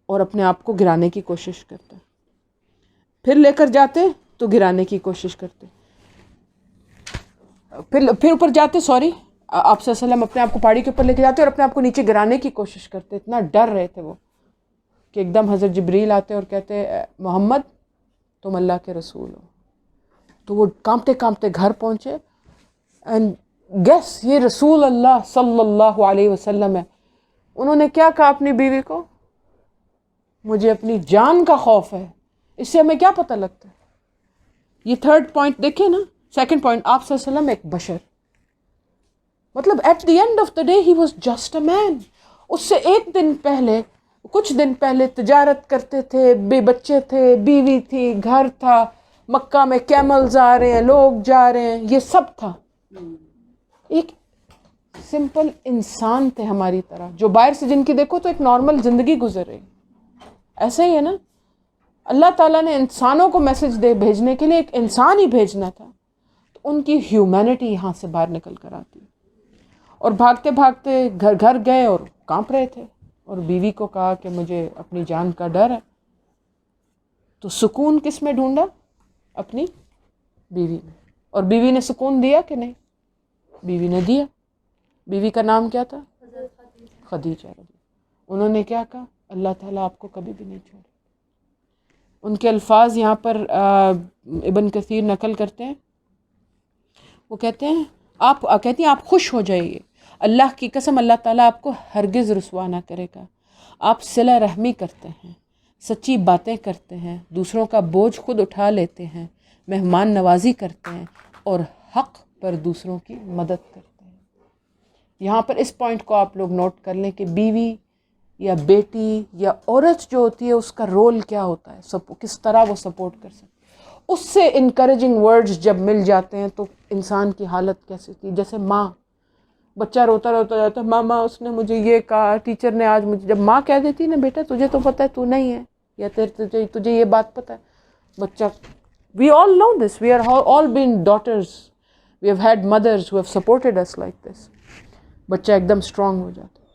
اور اپنے آپ کو گرانے کی کوشش کرتے، پھر لے کر جاتے تو گرانے کی کوشش کرتے، پھر اوپر جاتے، آپ صلی اللہ علیہ وسلم اپنے آپ کو پہاڑی کے اوپر لے کے جاتے اور اپنے آپ کو نیچے گرانے کی کوشش کرتے. اتنا ڈر رہے تھے وہ کہ ایک دم حضرت جبریل آتے اور کہتے محمد تم اللہ کے رسول ہو. تو وہ کانپتے کانپتے گھر پہنچے، اینڈ گیس یہ رسول اللہ صلی اللہ علیہ وسلم ہے. انہوں نے کیا کہا اپنی بیوی کو؟ مجھے اپنی جان کا خوف ہے. اس سے ہمیں کیا پتہ لگتا ہے؟ یہ تھرڈ پوائنٹ دیکھیں نا. سیکنڈ پوائنٹ، آپ صلی اللہ علیہ وسلم ایک بشر، مطلب at the end of the day he was just a man. اس سے کچھ دن پہلے تجارت کرتے تھے، بے بچے تھے، بیوی تھی، گھر تھا، مکہ میں کیملز آ رہے ہیں، لوگ جا رہے ہیں، یہ سب تھا. ایک سمپل انسان تھے ہماری طرح، جو باہر سے جن کی دیکھو تو ایک نارمل زندگی گزر رہی. ایسا ہی ہے نا، اللہ تعالیٰ نے انسانوں کو میسج بھیجنے کے لیے ایک انسان ہی بھیجنا تھا، تو ان کی ہیومینٹی یہاں سے باہر نکل کر آتی. اور بھاگتے بھاگتے گھر گئے اور کانپ رہے تھے، اور بیوی کو کہا کہ مجھے اپنی جان کا ڈر ہے. تو سکون کس میں ڈھونڈا؟ اپنی بیوی میں. اور بیوی نے سکون دیا کہ نہیں؟ بیوی نے دیا. بیوی کا نام کیا تھا؟ خدیجہ. انہوں نے کیا کہا؟ اللہ تعالیٰ آپ کو کبھی بھی نہیں چھوڑے. ان کے الفاظ یہاں پر ابن کثیر نقل کرتے ہیں. وہ کہتی ہیں آپ خوش ہو جائیے، اللہ کی قسم اللہ تعالیٰ آپ کو ہرگز رسوا نہ کرے گا. آپ صلہ رحمی کرتے ہیں، سچی باتیں کرتے ہیں، دوسروں کا بوجھ خود اٹھا لیتے ہیں، مہمان نوازی کرتے ہیں، اور حق پر دوسروں کی مدد کرتے ہیں. یہاں پر اس پوائنٹ کو آپ لوگ نوٹ کر لیں کہ بیوی یا بیٹی یا عورت جو ہوتی ہے اس کا رول کیا ہوتا ہے، کس طرح وہ سپورٹ کر سکتی. اس سے انکریجنگ ورڈز جب مل جاتے ہیں تو انسان کی حالت کیسی تھی. جیسے ماں، بچہ روتا جاتا ہے، ماما اس نے مجھے یہ کہا، ٹیچر نے آج مجھے. جب ماں کہہ دیتی نا بیٹا تجھے تو پتہ ہے تو نہیں ہے، یا تجھے یہ بات پتہ ہے، بچہ we all know this, we are all been daughters, we have had mothers who have supported us like this. بچہ ایک دم اسٹرانگ ہو جاتا ہے.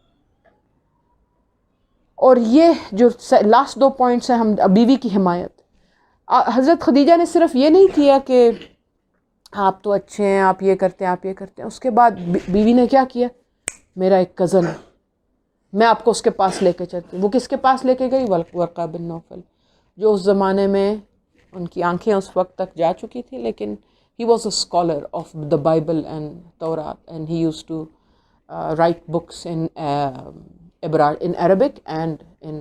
اور یہ جو لاسٹ 2 پوائنٹس ہیں، ہم بیوی کی حمایت. حضرت خدیجہ نے صرف یہ نہیں کیا کہ آپ تو اچھے ہیں، آپ یہ کرتے ہیں، آپ یہ کرتے ہیں. اس کے بعد بیوی نے کیا کیا؟ میرا ایک کزن ہے، میں آپ کو اس کے پاس لے کے چلتی ہوں. وہ کس کے پاس لے کے گئی؟ ورقہ بن نوفل، جو اس زمانے میں ان کی آنکھیں اس وقت تک جا چکی تھی، لیکن he was a scholar of the Bible and Torah, and he used to write books in Arabic and in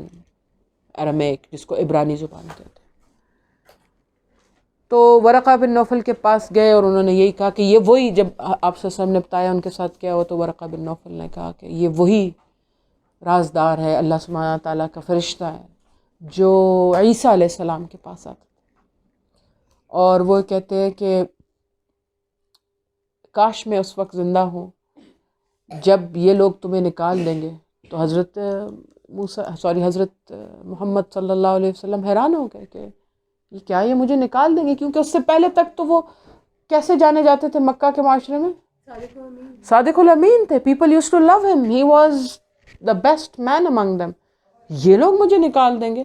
Aramaic، جس کو عبرانی زبان کہتے ہیں. تو ورقہ بن نوفل کے پاس گئے اور انہوں نے یہی کہا کہ یہ وہی، جب آپ صلی اللہ علیہ وسلم نے بتایا ان کے ساتھ کیا ہوا، تو ورقہ بن نوفل نے کہا کہ یہ وہی رازدار ہے، اللہ سبحانہ تعالیٰ کا فرشتہ ہے جو عیسیٰ علیہ السلام کے پاس آتا. اور وہ کہتے ہیں کہ کاش میں اس وقت زندہ ہوں جب یہ لوگ تمہیں نکال دیں گے. تو حضرت محمد صلی اللہ علیہ وسلم حیران ہو گئے کہ یہ کیا، یہ مجھے نکال دیں گے؟ کیونکہ اس سے پہلے تک تو وہ کیسے جانے جاتے تھے مکہ کے معاشرے میں؟ صادق الامین تھے. پیپل یوز ٹو لو ہم، ہی واز دا بیسٹ مین امنگ دم. یہ لوگ مجھے نکال دیں گے؟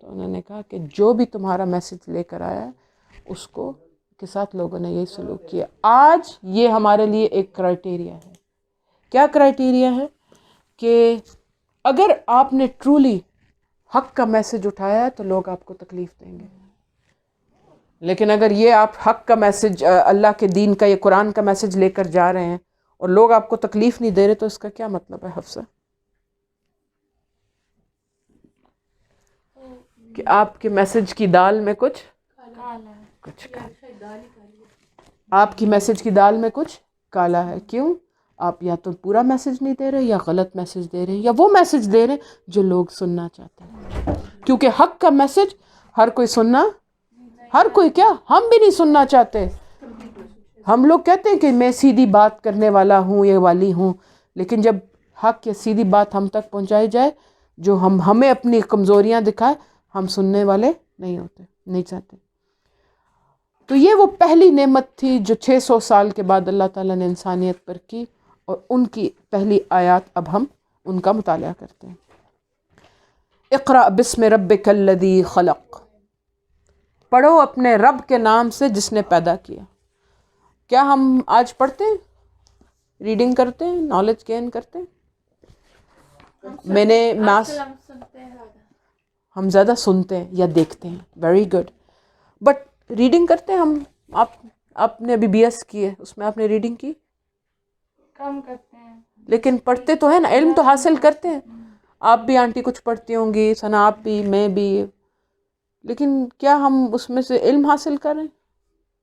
تو انہوں نے کہا کہ جو بھی تمہارا میسج لے کر آیا ہے اس کو کے ساتھ لوگوں نے یہی سلوک کیا. آج یہ ہمارے لیے ایک کرائٹیریا ہے. کیا کرائٹیریا ہے؟ کہ اگر آپ نے ٹرولی حق کا میسج اٹھایا ہے تو لوگ آپ کو تکلیف دیں گے. لیکن اگر یہ آپ حق کا میسج، اللہ کے دین کا، یہ قرآن کا میسج لے کر جا رہے ہیں اور لوگ آپ کو تکلیف نہیں دے رہے، تو اس کا کیا مطلب ہے حفصہ؟ کہ آپ کے میسج کی دال میں کچھ آپ کی میسج کی دال میں کچھ کالا ہے. کیوں؟ آپ یا تو پورا میسج نہیں دے رہے، یا غلط میسج دے رہے ہیں، یا وہ میسج دے رہے ہیں جو لوگ سننا چاہتے ہیں. کیونکہ حق کا میسج ہر کوئی سننا، ہر کوئی کیا، ہم بھی نہیں سننا چاہتے. ہم لوگ کہتے ہیں کہ میں سیدھی بات کرنے والا ہوں، یہ والی ہوں، لیکن جب حق یا سیدھی بات ہم تک پہنچائی جائے جو ہمیں اپنی کمزوریاں دکھائے، ہم سننے والے نہیں ہوتے، نہیں چاہتے. تو یہ وہ پہلی نعمت تھی جو 600 سال کے بعد اللہ تعالیٰ نے انسانیت پر کی، اور ان کی پہلی آیات اب ہم ان کا مطالعہ کرتے ہیں. اقرأ بسم ربک الذی خلق، پڑھو اپنے رب کے نام سے جس نے پیدا کیا. کیا ہم آج پڑھتے ہیں، ریڈنگ کرتے ہیں، نالج گین کرتے ہیں؟ میں نے ہم زیادہ سنتے ہیں یا دیکھتے ہیں. Very good. بٹ ریڈنگ کرتے ہیں ہم؟ آپ نے ابھی بی ایس کی ہے، اس میں آپ نے ریڈنگ کی؟ کم کرتے ہیں. لیکن پڑھتے تو ہیں نا، علم تو حاصل کرتے ہیں. آپ بھی آنٹی کچھ پڑھتی ہوں گی، ثنا آپ بھی، میں بھی. لیکن کیا ہم اس میں سے علم حاصل کر رہے ہیں؟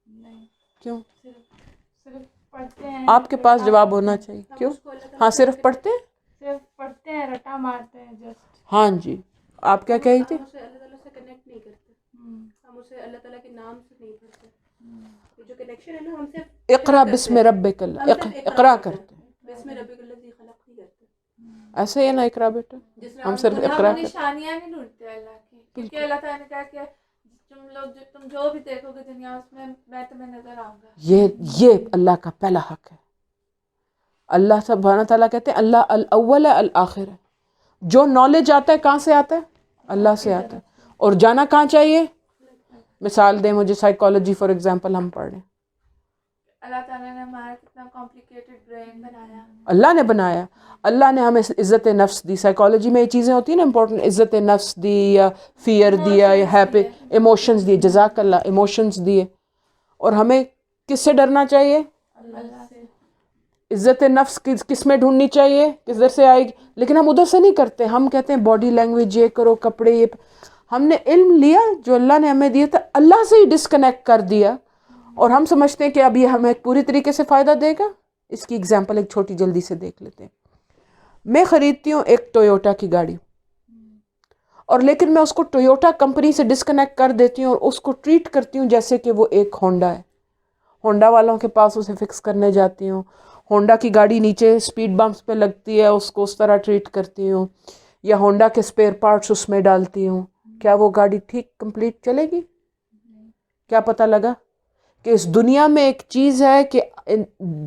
نہیں. کیوں؟ صرف پڑھتے ہیں. آپ کے پاس جواب ہونا چاہیے. کیوں؟ ہاں صرف پڑھتے ہیں، صرف پڑھتے ہیں، رٹا مارتے ہیں جسٹ. ہاں جی. آپ کیا کہی تھی؟ ہم اسے اللہ تعالیٰ سے کنیکٹ نہیں کرتے، ہم اسے اللہ تعالیٰ کے نام سے نہیں پڑھتے. جو کنیکشن ہے نا، ہم سے اقرا بسم ربک، اقرا کرتے ہیں. بسم ربک ایسے ہی ہے نا اقرا بیٹا, جس ہم طرح صرف اقرا ہم نشانیاں نہیں ڈھونڈتے اللہ کی, کیونکہ اللہ تعالیٰ نے کہا کہ تم جو بھی دیکھو گے دنیا اس میں تمہیں نظر آؤں گا. یہ اللہ کا پہلا حق ہے. اللہ سبحانہ تعالیٰ کہتے ہیں اللہ الاول ہے الآخر ہے. جو نالج آتا ہے کہاں سے آتا ہے؟ اللہ سے آتا ہے. اور جانا کہاں چاہیے؟ مثال دیں مجھے, سائیکالوجی فار ایگزامپل ہم پڑھ رہے ہیں, اللہ تعالیٰ نے ہمارا کتنا کمپلیکیٹڈ برین بنایا, اللہ نے بنایا. اللہ نے ہمیں عزت نفس دی. سائیکالوجی میں یہ چیزیں ہوتی ہیں نا امپورٹنٹ, عزت نفس دی یا فیئر دیا یا ہیپی, ایموشنز دیے, جزاک اللہ, ایموشنز دیے. اور ہمیں کس سے ڈرنا چاہیے؟ اللہ سے. عزت نفس کس میں ڈھونڈنی چاہیے؟ کس در سے آئے گی؟ لیکن ہم ادھر سے نہیں کرتے. ہم کہتے ہیں باڈی لینگویج یہ کرو, کپڑے یہ. ہم نے علم لیا جو اللہ نے ہمیں دیا تھا, اللہ سے ہی ڈسکنیکٹ کر دیا, اور ہم سمجھتے ہیں کہ اب یہ ہمیں پوری طریقے سے فائدہ دے گا. اس کی اگزامپل ایک چھوٹی جلدی سے دیکھ لیتے ہیں. میں خریدتی ہوں ایک ٹویوٹا کی گاڑی, اور لیکن میں اس کو ٹویوٹا کمپنی سے ڈسکنیکٹ کر دیتی ہوں اور اس کو ٹریٹ کرتی ہوں جیسے کہ وہ ایک ہونڈا ہے. ہونڈا والوں کے پاس اسے فکس کرنے جاتی ہوں. ہونڈا کی گاڑی نیچے اسپیڈ بمپس پہ لگتی ہے, اس کو اس طرح ٹریٹ کرتی ہوں, یا ہونڈا کے اسپیئر پارٹس اس میں ڈالتی ہوں. کیا وہ گاڑی ٹھیک کمپلیٹ چلے گی؟ کیا پتہ لگا کہ اس دنیا میں ایک چیز ہے کہ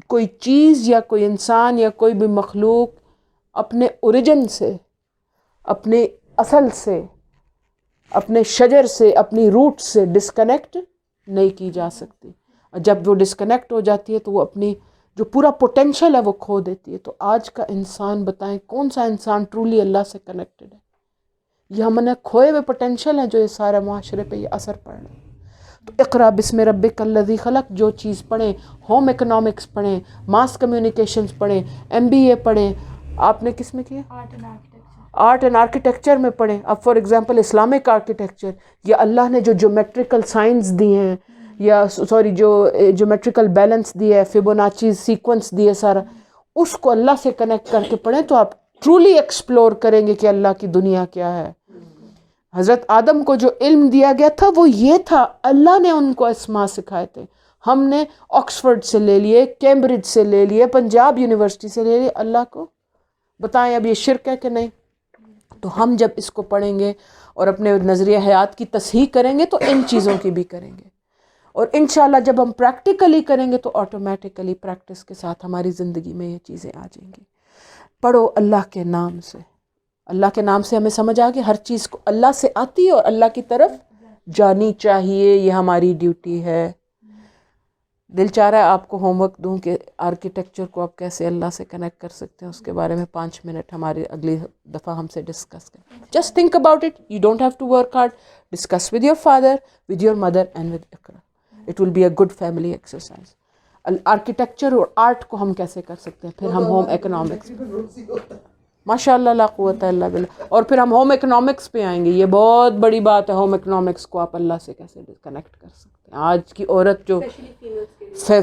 کوئی چیز یا کوئی انسان یا کوئی بھی مخلوق اپنے اوریجن سے, اپنے اصل سے, اپنے شجر سے, اپنی روٹ سے ڈسکنیکٹ نہیں کی جا سکتی. جب وہ ڈسکنیکٹ ہو جاتی ہے تو وہ اپنی جو پورا پوٹینشل ہے وہ کھو دیتی ہے. تو آج کا انسان بتائیں کون سا انسان ٹرولی اللہ سے کنیکٹڈ ہے؟ یہ ہم نے کھوئے ہوئے پوٹینشل ہیں جو یہ سارے معاشرے پہ یہ اثر پڑ رہا ہے. تو اقرا بسم ربک الذی خلق, جو چیز پڑھیں, ہوم اکنامکس پڑھیں, ماس کمیونیکیشنز پڑھیں, MBA پڑھیں. آپ نے کس میں کیا؟ آرٹ اینڈ آرکیٹیکچر میں پڑھیں. اب فار ایگزامپل اسلامک آرکیٹیکچر, یا اللہ نے جو جیومیٹریکل سائنس دی ہیں, یا سوری جو جیومیٹریکل بیلنس دی ہے, فیبوناچی سیکوینس دی ہے سارا, اس کو اللہ سے کنیکٹ کر کے پڑھیں تو آپ ٹرولی ایکسپلور کریں گے کہ اللہ کی دنیا کیا ہے. حضرت آدم کو جو علم دیا گیا تھا وہ یہ تھا, اللہ نے ان کو اسماء سکھائے تھے. ہم نے آکسفورڈ سے لے لیے, کیمبرج سے لے لیے, پنجاب یونیورسٹی سے لے لیے. اللہ کو بتائیں اب یہ شرک ہے کہ نہیں؟ تو ہم جب اس کو پڑھیں گے اور اپنے نظریہ حیات کی تصحیح کریں گے تو ان چیزوں کی بھی کریں گے, اور انشاءاللہ جب ہم پریکٹیکلی کریں گے تو آٹومیٹیکلی پریکٹس کے ساتھ ہماری زندگی میں یہ چیزیں آ جائیں گی. پڑھو اللہ کے نام سے. اللہ کے نام سے ہمیں سمجھ آ کہ ہر چیز کو اللہ سے آتی ہے اور اللہ کی طرف جانی چاہیے, یہ ہماری ڈیوٹی ہے. دل چاہ رہا ہے آپ کو ہوم ورک دوں کہ آرکیٹیکچر کو آپ کیسے اللہ سے کنیکٹ کر سکتے ہیں, اس کے بارے میں 5 منٹ ہماری اگلی دفعہ ہم سے ڈسکس کریں. Just think about it, you don't have to work hard. Discuss with your father, with your mother and with Iqra. It will be a good family exercise. Architecture اور آرٹ کو ہم کیسے کر سکتے ہیں, پھر ہم ہوم اکنامکس, ماشاء اللہ لا قوت الا باللہ, اور پھر ہم ہوم اکنامکس پہ آئیں گے. یہ بہت بڑی بات ہے, ہوم اکنامکس کو آپ اللہ سے کیسے کنیکٹ کر سکتے ہیں. آج کی عورت جو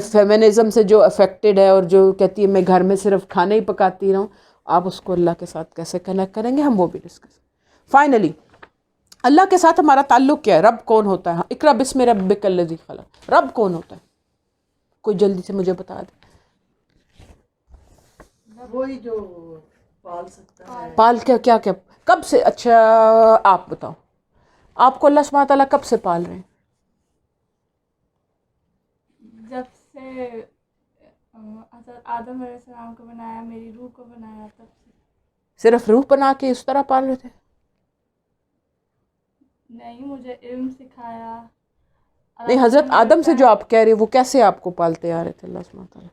فیمنزم سے جو افیکٹڈ ہے اور جو کہتی ہے میں گھر میں صرف کھانا ہی پکاتی رہوں, آپ اس کو اللہ کے ساتھ کیسے کنیکٹ کریں گے, ہم وہ بھی ڈسکس. فائنلی اللہ کے ساتھ ہمارا تعلق کیا ہے؟ رب کون ہوتا ہے؟ اقرا بسم ربک الذی خلق. رب کون ہوتا ہے؟ کوئی جلدی سے مجھے بتا دے. وہی جو پال سکتا ہے. پال کیا کب سے؟ اچھا آپ بتاؤ, آپ کو اللہ سبحانہ تعالیٰ کب سے پال رہے ہیں؟ جب سے حضرت آدم علیہ السلام کو بنایا, میری روح کو بنایا, تب سے. صرف روح بنا کے اس طرح پال رہے تھے؟ نہیں, مجھے علم سکھایا. نہیں, حضرت آدم سے جو آپ کہہ رہے وہ کیسے آپ کو پالتے آ رہے تھے اللہ سبحانہ تعالیٰ؟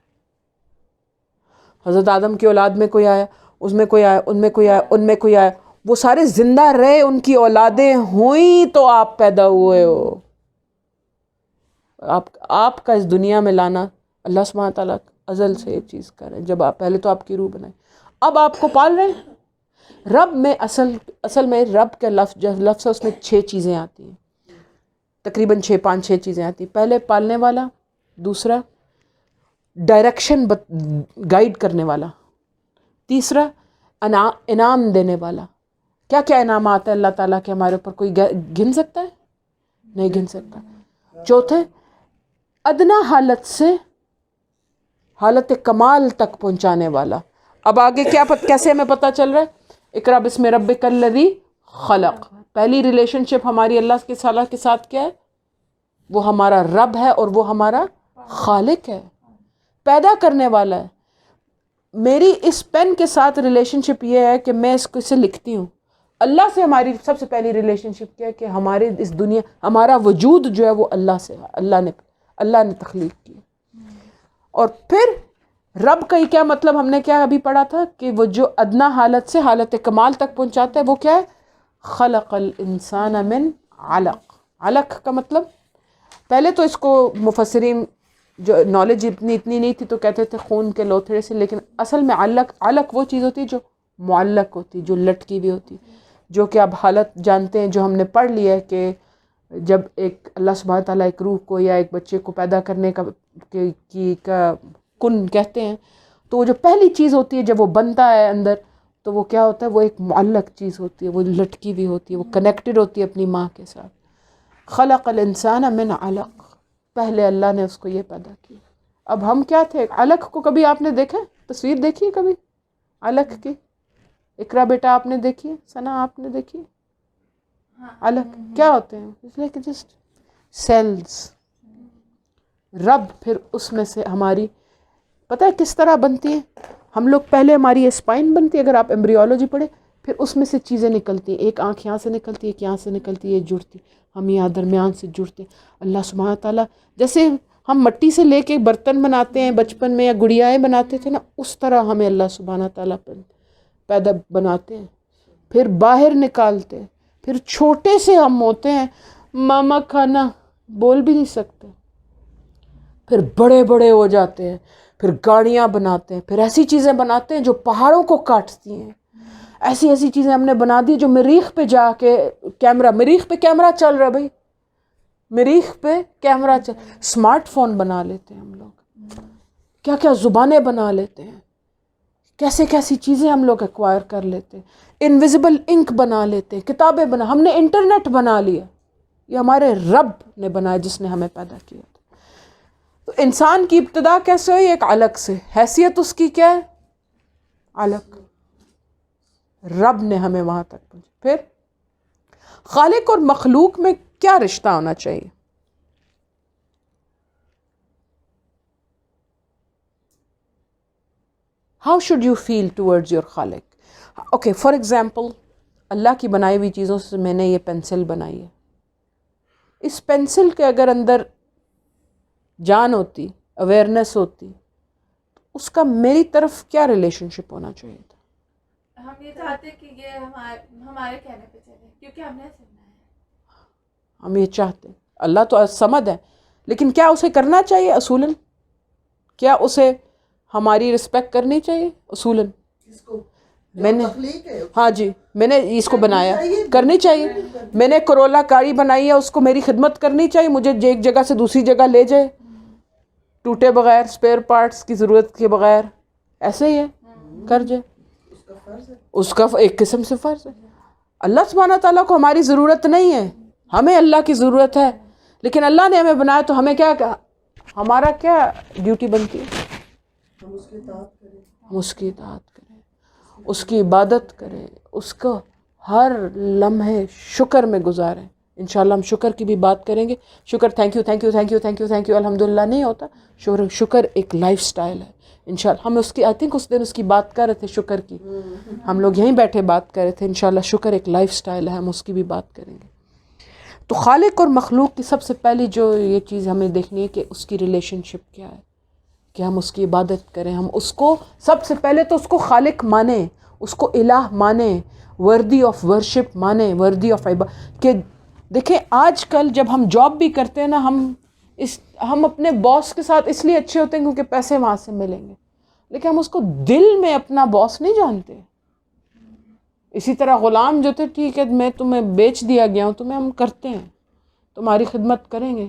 حضرت آدم کی اولاد میں کوئی آیا, اس میں کوئی آیا, ان میں کوئی آیا, ان میں کوئی آیا, وہ سارے زندہ رہے, ان کی اولادیں ہوئیں تو آپ پیدا ہوئے ہو. آپ کا اس دنیا میں لانا اللہ سبحانہ تعالیٰ ازل سے یہ چیز کر رہے ہیں. جب آپ پہلے تو آپ کی روح بنائی, اب آپ کو پال رہے ہیں. رب میں اصل میں رب کا لفظ اس میں 6 چیزیں آتی ہیں, تقریباً 5-6 چیزیں آتی ہیں. پہلے پالنے والا, دوسرا ڈائریکشن گائیڈ کرنے والا, تیسرا انعام دینے والا. کیا کیا انعامات ہیں اللہ تعالیٰ کے ہمارے اوپر, کوئی گن سکتا ہے؟ نہیں گن سکتا. چوتھے ادنا حالت سے حالت کمال تک پہنچانے والا. اب آگے کیا کیسے ہمیں پتہ چل رہا ہے؟ اقرا بسم ربک الذی خلق. پہلی ریلیشن شپ ہماری اللہ کے تعالیٰ کے ساتھ کیا ہے؟ وہ ہمارا رب ہے اور وہ ہمارا خالق ہے، پیدا کرنے والا ہے. میری اس پین کے ساتھ ریلیشن شپ یہ ہے کہ میں اس کو اسے لکھتی ہوں. اللہ سے ہماری سب سے پہلی ریلیشن شپ کیا ہے کہ ہمارے اس دنیا ہمارا وجود جو ہے وہ اللہ سے ہے، اللہ نے تخلیق کی. اور پھر رب کا یہ کیا مطلب ہم نے کیا ابھی پڑھا تھا کہ وہ جو ادنا حالت سے حالت کمال تک پہنچاتا ہے وہ کیا ہے؟ خلق الانسان من علق. علق کا مطلب پہلے تو اس کو مفسرین جو نالج اتنی نہیں تھی تو کہتے تھے خون کے لوتھڑے سے، لیکن اصل میں علق وہ چیز ہوتی ہے جو معلق ہوتی، جو لٹکی ہوئی ہوتی، جو کہ اب حالت جانتے ہیں جو ہم نے پڑھ لیا ہے کہ جب ایک اللہ سبحانہ تعالیٰ ایک روح کو یا ایک بچے کو پیدا کرنے کا کن کہتے ہیں، تو وہ جو پہلی چیز ہوتی ہے جب وہ بنتا ہے اندر تو وہ کیا ہوتا ہے؟ وہ ایک معلق چیز ہوتی ہے، وہ لٹکی ہوئی ہوتی ہے، وہ کنیکٹڈ ہوتی ہے اپنی ماں کے ساتھ. خلق الانسان من علق. پہلے اللہ نے اس کو یہ پیدا کیا. اب ہم کیا تھے؟ علق کو کبھی آپ نے دیکھا؟ تصویر دیکھی ہے کبھی علق کی؟ اقرا بیٹا آپ نے دیکھی ہے؟ ثنا آپ نے دیکھی ہے؟ علق کیا ہوتے ہیں؟ اس لیے کہ جسٹ سیلز. رب پھر اس میں سے ہماری پتہ ہے کس طرح بنتی ہے؟ ہم لوگ پہلے ہماری اسپائن بنتی ہے، اگر آپ ایمبریولوجی پڑھیں، پھر اس میں سے چیزیں نکلتی ہیں. ایک آنکھ یہاں سے نکلتی ہے، ایک یہاں سے نکلتی ہے، یہ جڑتی، ہم یہاں درمیان سے جڑتے ہیں. اللہ سبحانہ تعالیٰ جیسے ہم مٹی سے لے کے برتن بناتے ہیں بچپن میں یا گڑیائیں بناتے تھے نا، اس طرح ہمیں اللہ سبحانہ تعالیٰ پیدا بناتے ہیں، پھر باہر نکالتے ہیں، پھر چھوٹے سے ہم ہوتے ہیں، ماما کھانا بول بھی نہیں سکتے، پھر بڑے بڑے ہو جاتے ہیں، پھر گاڑیاں بناتے ہیں، پھر ایسی چیزیں بناتے ہیں جو پہاڑوں کو کاٹتی ہیں. ایسی چیزیں ہم نے بنا دی جو مریخ پہ جا کے مریخ پہ کیمرہ چل رہا ہے بھائی، مریخ پہ کیمرہ اسمارٹ فون بنا لیتے ہیں ہم لوگ، کیا کیا زبانیں بنا لیتے ہیں، کیسی چیزیں ہم لوگ ایکوائر کر لیتے ہیں، انویزیبل انک بنا لیتے ہیں، کتابیں ہم نے انٹرنیٹ بنا لیا. یہ ہمارے رب نے بنایا جس نے ہمیں پیدا کیا. تو انسان کی ابتدا کیسے ہوئی؟ ایک علق سے. حیثیت اس کی کیا ہے؟ علق. رب نے ہمیں وہاں تک پہنچا. پھر خالق اور مخلوق میں کیا رشتہ ہونا چاہیے؟ How should you feel towards your خالق؟ اوکے، فار ایگزامپل اللہ کی بنائی ہوئی چیزوں سے میں نے یہ پینسل بنائی ہے. اس پینسل کے اگر اندر جان ہوتی، اویئرنیس ہوتی، اس کا میری طرف کیا ریلیشن شپ ہونا چاہیے تھا؟ ہم یہ چاہتے کہ یہ ہمارے کہنے پہ چلے کیونکہ ہم نے سننا ہے. ہم یہ چاہتے ہیں. اللہ تو سمد ہے، لیکن کیا اسے کرنا چاہیے اصولاً؟ کیا اسے ہماری رسپیکٹ کرنی چاہیے اصولاً؟ اس کو میں نے تخلیق ہے ہاں جی، میں نے اس کو بنایا، کرنی چاہیے. میں نے کرولا کاری بنائی ہے، اس کو میری خدمت کرنی چاہیے، مجھے ایک جگہ سے دوسری جگہ لے جائے ٹوٹے بغیر، اسپیئر پارٹس کی ضرورت کے بغیر. ایسے ہی ہے، کر جائے. اس کا ایک قسم سے فرض ہے. اللہ سبحانہ تعالیٰ کو ہماری ضرورت نہیں ہے، ہمیں اللہ کی ضرورت ہے. لیکن اللہ نے ہمیں بنایا تو ہمیں کیا ہمارا کیا ڈیوٹی بنتی ہے؟ ہم اس کی اطاعت کریں، ہم اس کی اطاعت کریں، اس کی عبادت کریں، اس کو ہر لمحے شکر میں گزاریں. انشاءاللہ ہم شکر کی بھی بات کریں گے. شکر تھینک یو الحمدللہ نہیں ہوتا. شکر ایک لائف سٹائل ہے. انشاءاللہ ہم اس کی اس دن اس کی بات کر رہے تھے شکر کی، ہم لوگ یہیں بیٹھے بات کر رہے تھے. انشاءاللہ شکر ایک لائف سٹائل ہے، ہم اس کی بھی بات کریں گے. تو خالق اور مخلوق کی سب سے پہلی جو یہ چیز ہمیں دیکھنی ہے کہ اس کی ریلیشن شپ کیا ہے، کہ ہم اس کی عبادت کریں. ہم اس کو سب سے پہلے تو اس کو خالق مانیں، اس کو الہ مانیں، وردی آف ورشپ مانیں، وردی آف عبادت. کہ دیکھیں آج کل جب ہم جاب بھی کرتے ہیں نا، ہم اپنے باس کے ساتھ اس لیے اچھے ہوتے ہیں کیونکہ پیسے وہاں سے ملیں گے، لیکن ہم اس کو دل میں اپنا باس نہیں جانتے. اسی طرح غلام جو تھے، ٹھیک ہے میں تمہیں بیچ دیا گیا ہوں، تمہیں ہم کرتے ہیں، تمہاری خدمت کریں گے.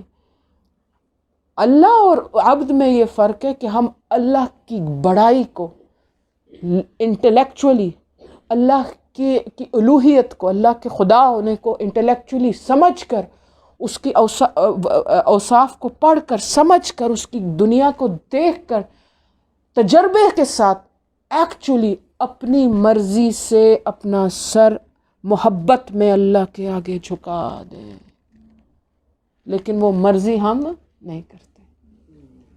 اللہ اور عبد میں یہ فرق ہے کہ ہم اللہ کی بڑائی کو انٹلیکچولی، اللہ کی الوہیت کو، اللہ کے خدا ہونے کو انٹلیکچولی سمجھ کر، اس کی اوصاف کو پڑھ کر، سمجھ کر، اس کی دنیا کو دیکھ کر، تجربے کے ساتھ ایکچولی اپنی مرضی سے اپنا سر محبت میں اللہ کے آگے جھکا دیں، لیکن وہ مرضی ہم نہیں کرتے.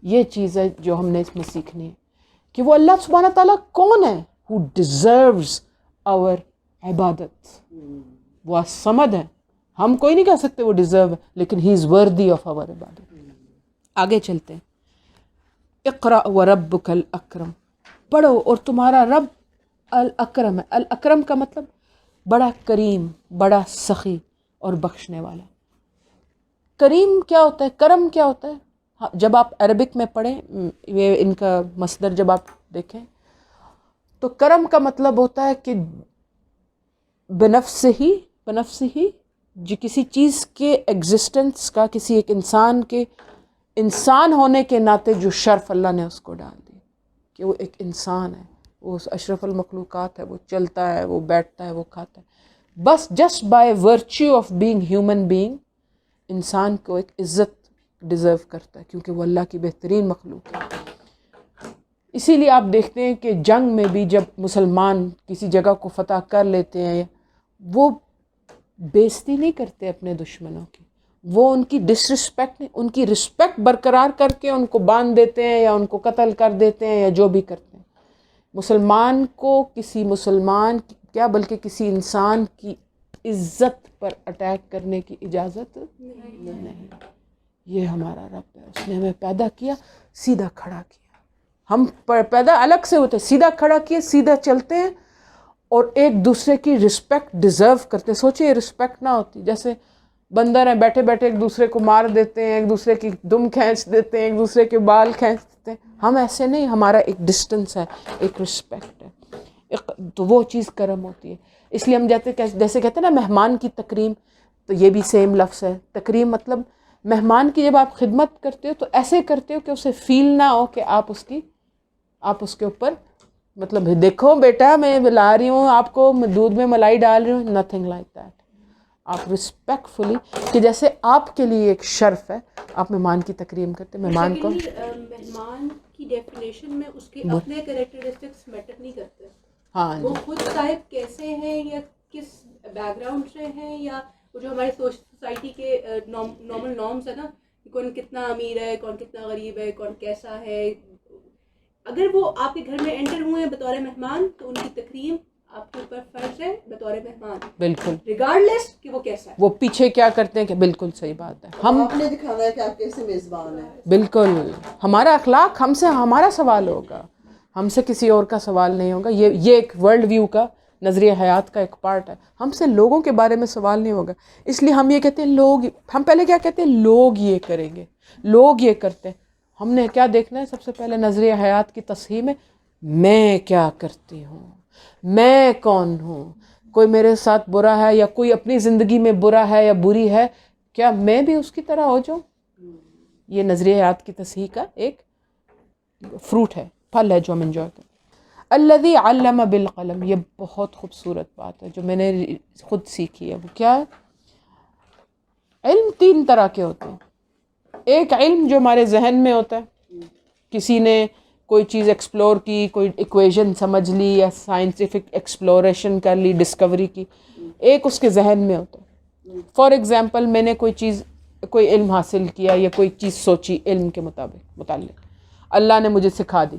یہ چیز ہے جو ہم نے اس میں سیکھنی ہے کہ وہ اللہ سبحانہ تعالیٰ کون ہے؟ who deserves our عبادت. وہ سمد ہے، ہم کوئی نہیں کہہ سکتے وہ ڈیزرو ہے، لیکن ہی از وردی آف our عبادت. آگے چلتے ہیں. اقرأ وربک الاکرم، پڑھو اور تمہارا رب الاکرم ہے. الاکرم کا مطلب بڑا کریم، بڑا سخی اور بخشنے والا. کریم کیا ہوتا ہے؟ کرم کیا ہوتا ہے؟ جب آپ عربک میں پڑھیں، یہ ان کا مصدر جب آپ دیکھیں تو کرم کا مطلب ہوتا ہے کہ بنفس ہی جو کسی چیز کے ایگزسٹنس کا، کسی ایک انسان کے انسان ہونے کے ناطے جو شرف اللہ نے اس کو ڈال دی کہ وہ ایک انسان ہے، وہ اشرف المخلوقات ہے، وہ چلتا ہے، وہ بیٹھتا ہے، وہ کھاتا ہے. بس just by virtue of being human being انسان کو ایک عزت ڈیزرو کرتا ہے کیونکہ وہ اللہ کی بہترین مخلوق ہے. اسی لیے آپ دیکھتے ہیں کہ جنگ میں بھی جب مسلمان کسی جگہ کو فتح کر لیتے ہیں وہ بےزتی نہیں کرتے اپنے دشمنوں کی، وہ ان کی ڈس رسپیکٹ نہیں، ان کی رسپیکٹ برقرار کر کے ان کو باندھ دیتے ہیں یا ان کو قتل کر دیتے ہیں یا جو بھی کرتے ہیں. مسلمان کو کسی مسلمان کیا بلکہ کسی انسان کی عزت پر اٹیک کرنے کی اجازت نہیں. یہ ہمارا رب ہے، اس نے ہمیں پیدا کیا، سیدھا کھڑا کیا. ہم پیدا الگ سے ہوتے، سیدھا کھڑا کیے، سیدھا چلتے ہیں اور ایک دوسرے کی رسپیکٹ ڈیزرو کرتے ہیں. سوچیں رسپیکٹ نہ ہوتی، جیسے بندر ہیں بیٹھے بیٹھے ایک دوسرے کو مار دیتے ہیں، ایک دوسرے کی دم کھینچ دیتے ہیں، ایک دوسرے کے بال کھینچ دیتے ہیں. ہم ایسے نہیں، ہمارا ایک ڈسٹنس ہے، ایک رسپیکٹ ہے، تو وہ چیز کرم ہوتی ہے. اس لیے ہم جیسے کہتے ہیں نا مہمان کی تکریم، تو یہ بھی سیم لفظ ہے. تکریم مطلب مہمان کی جب آپ خدمت کرتے ہو تو ایسے کرتے ہو کہ اسے فیل نہ ہو کہ آپ اس کے اوپر مطلب دیکھو بیٹا میں لا رہی ہوں آپ کو، دودھ میں ملائی ڈال رہی ہوں، نتھنگ لائک دیٹ. آپ رسپیکٹفلی کہ جیسے آپ کے لیے ایک شرف ہے، آپ مہمان کی تکریم کرتے. مہمان کو مہمان کی ڈیفینیشن میں اس کے اپنے کریکٹرسٹکس میٹر نہیں کرتے. ہاں وہ خود صاحب کیسے ہیں یا کس بیک گراؤنڈ سے ہیں، یا وہ جو ہمارے سوسائٹی کے نارمل نارمس ہے نا، کون کتنا امیر ہے، کون کتنا غریب ہے، کون کیسا ہے، اگر وہ آپ کے گھر میں انٹر ہوئے ہیں بطور مہمان تو ان کی تکریم آپ کے اوپر فرض ہے بطور مہمان. بالکل ریگارڈلیس کہ وہ کیسا ہے، وہ پیچھے کیا کرتے ہیں کہ بالکل صحیح بات ہے. ہم آپ نے دکھانا ہے کہ آپ کیسے میزبان ہیں. بالکل ہمارا اخلاق ہم سے ہمارا سوال ہوگا، ہم سے کسی اور کا سوال نہیں ہوگا. یہ ایک ورلڈ ویو کا نظریہ حیات کا ایک پارٹ ہے. ہم سے لوگوں کے بارے میں سوال نہیں ہوگا. اس لیے ہم یہ کہتے ہیں لوگ، ہم پہلے کیا کہتے ہیں لوگ یہ کریں گے، لوگ یہ کرتے ہیں. ہم نے کیا دیکھنا ہے سب سے پہلے نظریہ حیات کی تصحیح میں کیا کرتی ہوں، میں کون ہوں. کوئی میرے ساتھ برا ہے یا کوئی اپنی زندگی میں برا ہے یا بری ہے، کیا میں بھی اس کی طرح ہو جاؤں. یہ نظریہ حیات کی تصحیح کا ایک فروٹ ہے، پھل ہے جو ہم انجوائے کریں. الذی علم بالقلم، یہ بہت خوبصورت بات ہے جو میں نے خود سیکھی ہے. وہ کیا ہے؟ علم 3 طرح کے ہوتے ہیں. ایک علم جو ہمارے ذہن میں ہوتا ہے، کسی نے کوئی چیز ایکسپلور کی، کوئی ایکویژن سمجھ لی یا سائنٹیفک ایکسپلوریشن کر لی، ڈسکوری کی، ایک اس کے ذہن میں ہوتا ہے. فار ایگزامپل میں نے کوئی علم حاصل کیا یا کوئی چیز سوچی علم کے متعلق، اللہ نے مجھے سکھا دی.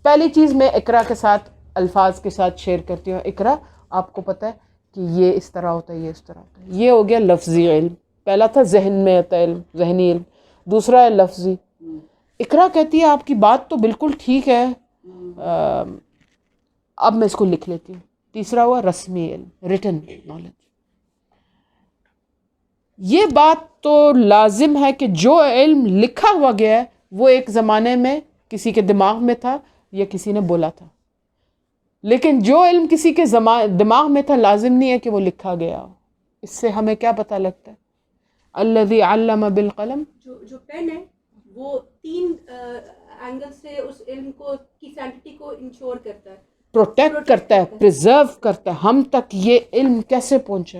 پہلی چیز میں اقرا کے ساتھ الفاظ کے ساتھ شیئر کرتی ہوں. اقرا آپ کو پتہ ہے کہ یہ اس طرح ہوتا ہے، یہ اس طرح ہوتا ہے. یہ ہو گیا لفظی علم. پہلا تھا ذہن میں ہوتا ہے علم، ذہنی علم. دوسرا ہے لفظی. اقرا کہتی ہے آپ کی بات تو بالکل ٹھیک ہے، اب میں اس کو لکھ لیتی ہوں. تیسرا ہوا رسمی علم، ریٹن نالج. یہ بات تو لازم ہے کہ جو علم لکھا ہوا گیا ہے وہ ایک زمانے میں کسی کے دماغ میں تھا یا کسی نے بولا تھا، لیکن جو علم کسی کے دماغ میں تھا لازم نہیں ہے کہ وہ لکھا گیا ہو. اس سے ہمیں کیا پتہ لگتا ہے؟ الذی علم بالقلم، جو پین ہے وہ 3 اینگل سے اس علم کو کی سینٹیٹی کو انشور کرتا ہے، پروٹیکٹ کرتا ہے، پریزرو کرتا ہے. ہم تک یہ علم کیسے پہنچا؟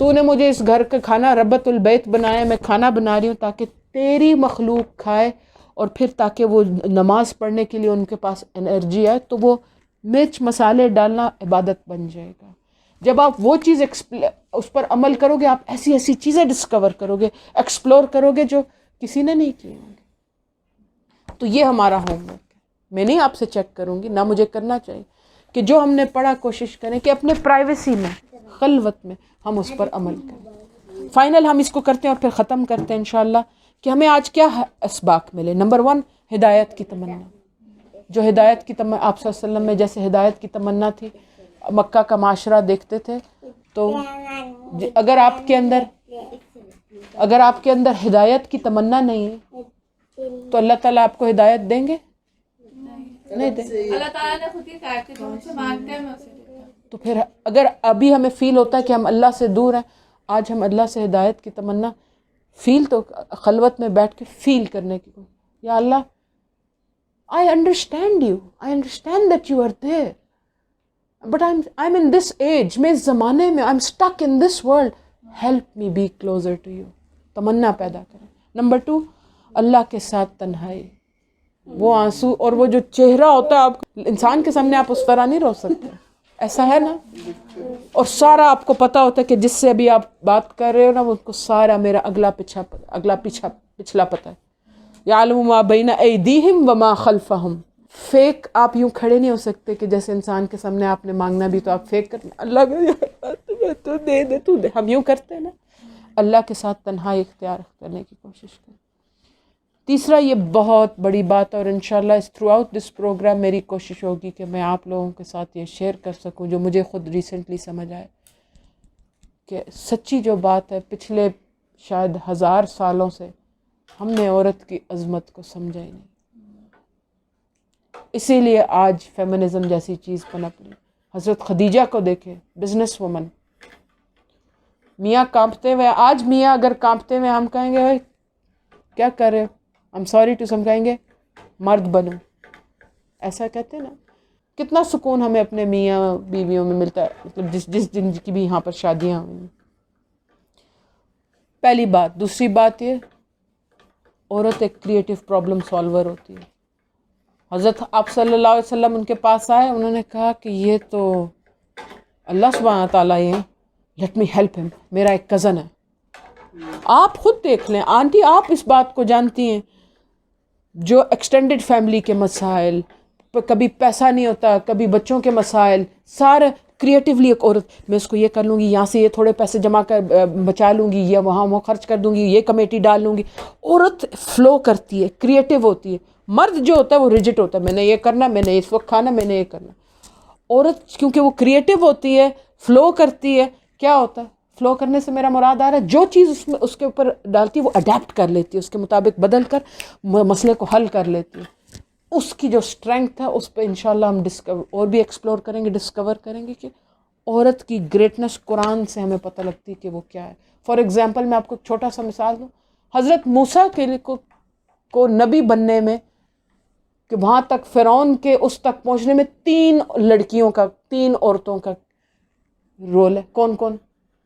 تو نے مجھے اس گھر کا کھانا ربۃ البیت بنایا, میں کھانا بنا رہی ہوں تاکہ تیری مخلوق کھائے, اور پھر تاکہ وہ نماز پڑھنے کے لیے ان کے پاس انرجی آئے, تو وہ مرچ مسالے ڈالنا عبادت بن جائے گا. جب آپ وہ چیز اس پر عمل کرو گے, آپ ایسی ایسی چیزیں ڈسکور کرو گے, ایکسپلور کرو گے جو کسی نے نہیں کیے ہوں گے. تو یہ ہمارا ہوم ورک ہے. میں نہیں آپ سے چیک کروں گی, نہ مجھے کرنا چاہیے, کہ جو ہم نے پڑھا کوشش کریں کہ اپنے پرائیویسی میں, خلوت میں ہم اس پر عمل کریں. فائنل ہم اس کو کرتے ہیں اور پھر ختم کرتے ہیں انشاءاللہ, کہ ہمیں آج کیا اسباق ملے. نمبر 1, ہدایت کی تمنا. جو ہدایت کی تمنا آپ صلی اللہ علیہ وسلم میں جیسے ہدایت کی تمنا تھی, مکہ کا معاشرہ دیکھتے تھے, تو اگر آپ کے اندر ہدایت کی تمنا نہیں ہے تو اللہ تعالیٰ آپ کو ہدایت دیں گے؟ نہیں دیں. اللہ تعالیٰ نے خود ہی کہا کہ جو سے مانگتے ہیں میں اسے دیتا ہوں. تو پھر اگر ابھی ہمیں فیل ہوتا ہے کہ ہم اللہ سے دور ہیں, آج ہم اللہ سے ہدایت کی تمنا فیل, تو خلوت میں بیٹھ کے فیل کرنے کی, یا اللہ I understand you, I understand that you are there, but I'm in this age, میں اس زمانے میں, I'm stuck in this world, help me be closer to you. تمنا پیدا کریں. نمبر 2, اللہ کے ساتھ تنہائی. وہ آنسو اور وہ جو چہرہ ہوتا ہے, آپ انسان کے سامنے آپ اس طرح نہیں رو سکتے, ایسا ہے نا, اور سارا آپ کو پتا ہوتا ہے کہ جس سے ابھی آپ بات کر رہے ہو نا, وہ کو سارا میرا اگلا پچھلا پتا ہے. یعلم ما بین ایدیہم وما خلفہم. فیک آپ یوں کھڑے نہیں ہو سکتے کہ جیسے انسان کے سامنے آپ نے مانگنا بھی تو آپ فیک کرنا, اللہ تو دے دے تو دے, ہم یوں کرتے ہیں نا. اللہ کے ساتھ تنہائی اختیار کرنے کی کوشش کریں. تیسرا, یہ بہت بڑی بات, اور انشاءاللہ اس تھرو آؤٹ دس پروگرام میری کوشش ہوگی کہ میں آپ لوگوں کے ساتھ یہ شیئر کر سکوں, جو مجھے خود ریسنٹلی سمجھ آئے, کہ سچی جو بات ہے, پچھلے شاید 1000 سالوں سے ہم نے عورت کی عظمت کو سمجھا ہی نہیں. اسی لیے آج فیمنزم جیسی چیز پنپ لی. حضرت خدیجہ کو دیکھیں, بزنس وومن, میاں کانپتے ہوئے, آج میاں اگر کانپتے ہوئے ہم کہیں گے کیا کر رہے ہو, I'm sorry to some, کہیں گے مرد بنو, ایسا کہتے ہیں نا. کتنا سکون ہمیں اپنے میاں بیویوں میں ملتا ہے, مطلب جس جن کی بھی یہاں پر شادیاں ہوئی. پہلی بات. دوسری بات یہ, عورت ایک کریٹو پرابلم سالور ہوتی ہے. حضرت آپ صلی اللہ علیہ وسلم ان کے پاس آئے, انہوں نے کہا کہ یہ تو اللہ سبحانہ تعالیٰ ہی ہیں, لیٹ می ہیلپ ہم, میرا ایک کزن ہے. آپ خود دیکھ لیں آنٹی, آپ اس بات کو جانتی ہیں, جو ایکسٹینڈڈ فیملی کے مسائل, کبھی پیسہ نہیں ہوتا, کبھی بچوں کے مسائل, سارے کریٹیولی ایک عورت, میں اس کو یہ کر لوں گی, یہاں سے یہ تھوڑے پیسے جمع کر بچا لوں گی, یہ وہاں وہ خرچ کر دوں گی, یہ کمیٹی ڈال لوں گی. عورت فلو کرتی ہے, کریٹیو ہوتی ہے. مرد جو ہوتا ہے وہ ریجٹ ہوتا ہے, میں نے یہ کرنا, میں نے اس وقت کھانا, میں نے یہ کرنا. عورت کیونکہ وہ کریٹیو ہوتی ہے, فلو کرتی ہے, کیا ہوتا ہے فلو کرنے سے میرا مراد آ رہا ہے, جو چیز اس کے اوپر ڈالتی ہے وہ اڈیپٹ کر لیتی ہے, اس کے مطابق بدل کر مسئلے کو حل کر لیتی ہے. اس کی جو اسٹرینگتھ ہے اس پہ انشاءاللہ ہم اور بھی ایکسپلور کریں گے, ڈسکور کریں گے کہ عورت کی گریٹنس قرآن سے ہمیں پتہ لگتی ہے کہ وہ کیا ہے. فار ایگزامپل میں آپ کو ایک چھوٹا سا مثال دوں. حضرت موسیٰ کے لیے کو نبی بننے میں, کہ وہاں تک فرعون کے اس تک پہنچنے میں 3 لڑکیوں کا, 3 عورتوں کا رول ہے. کون کون,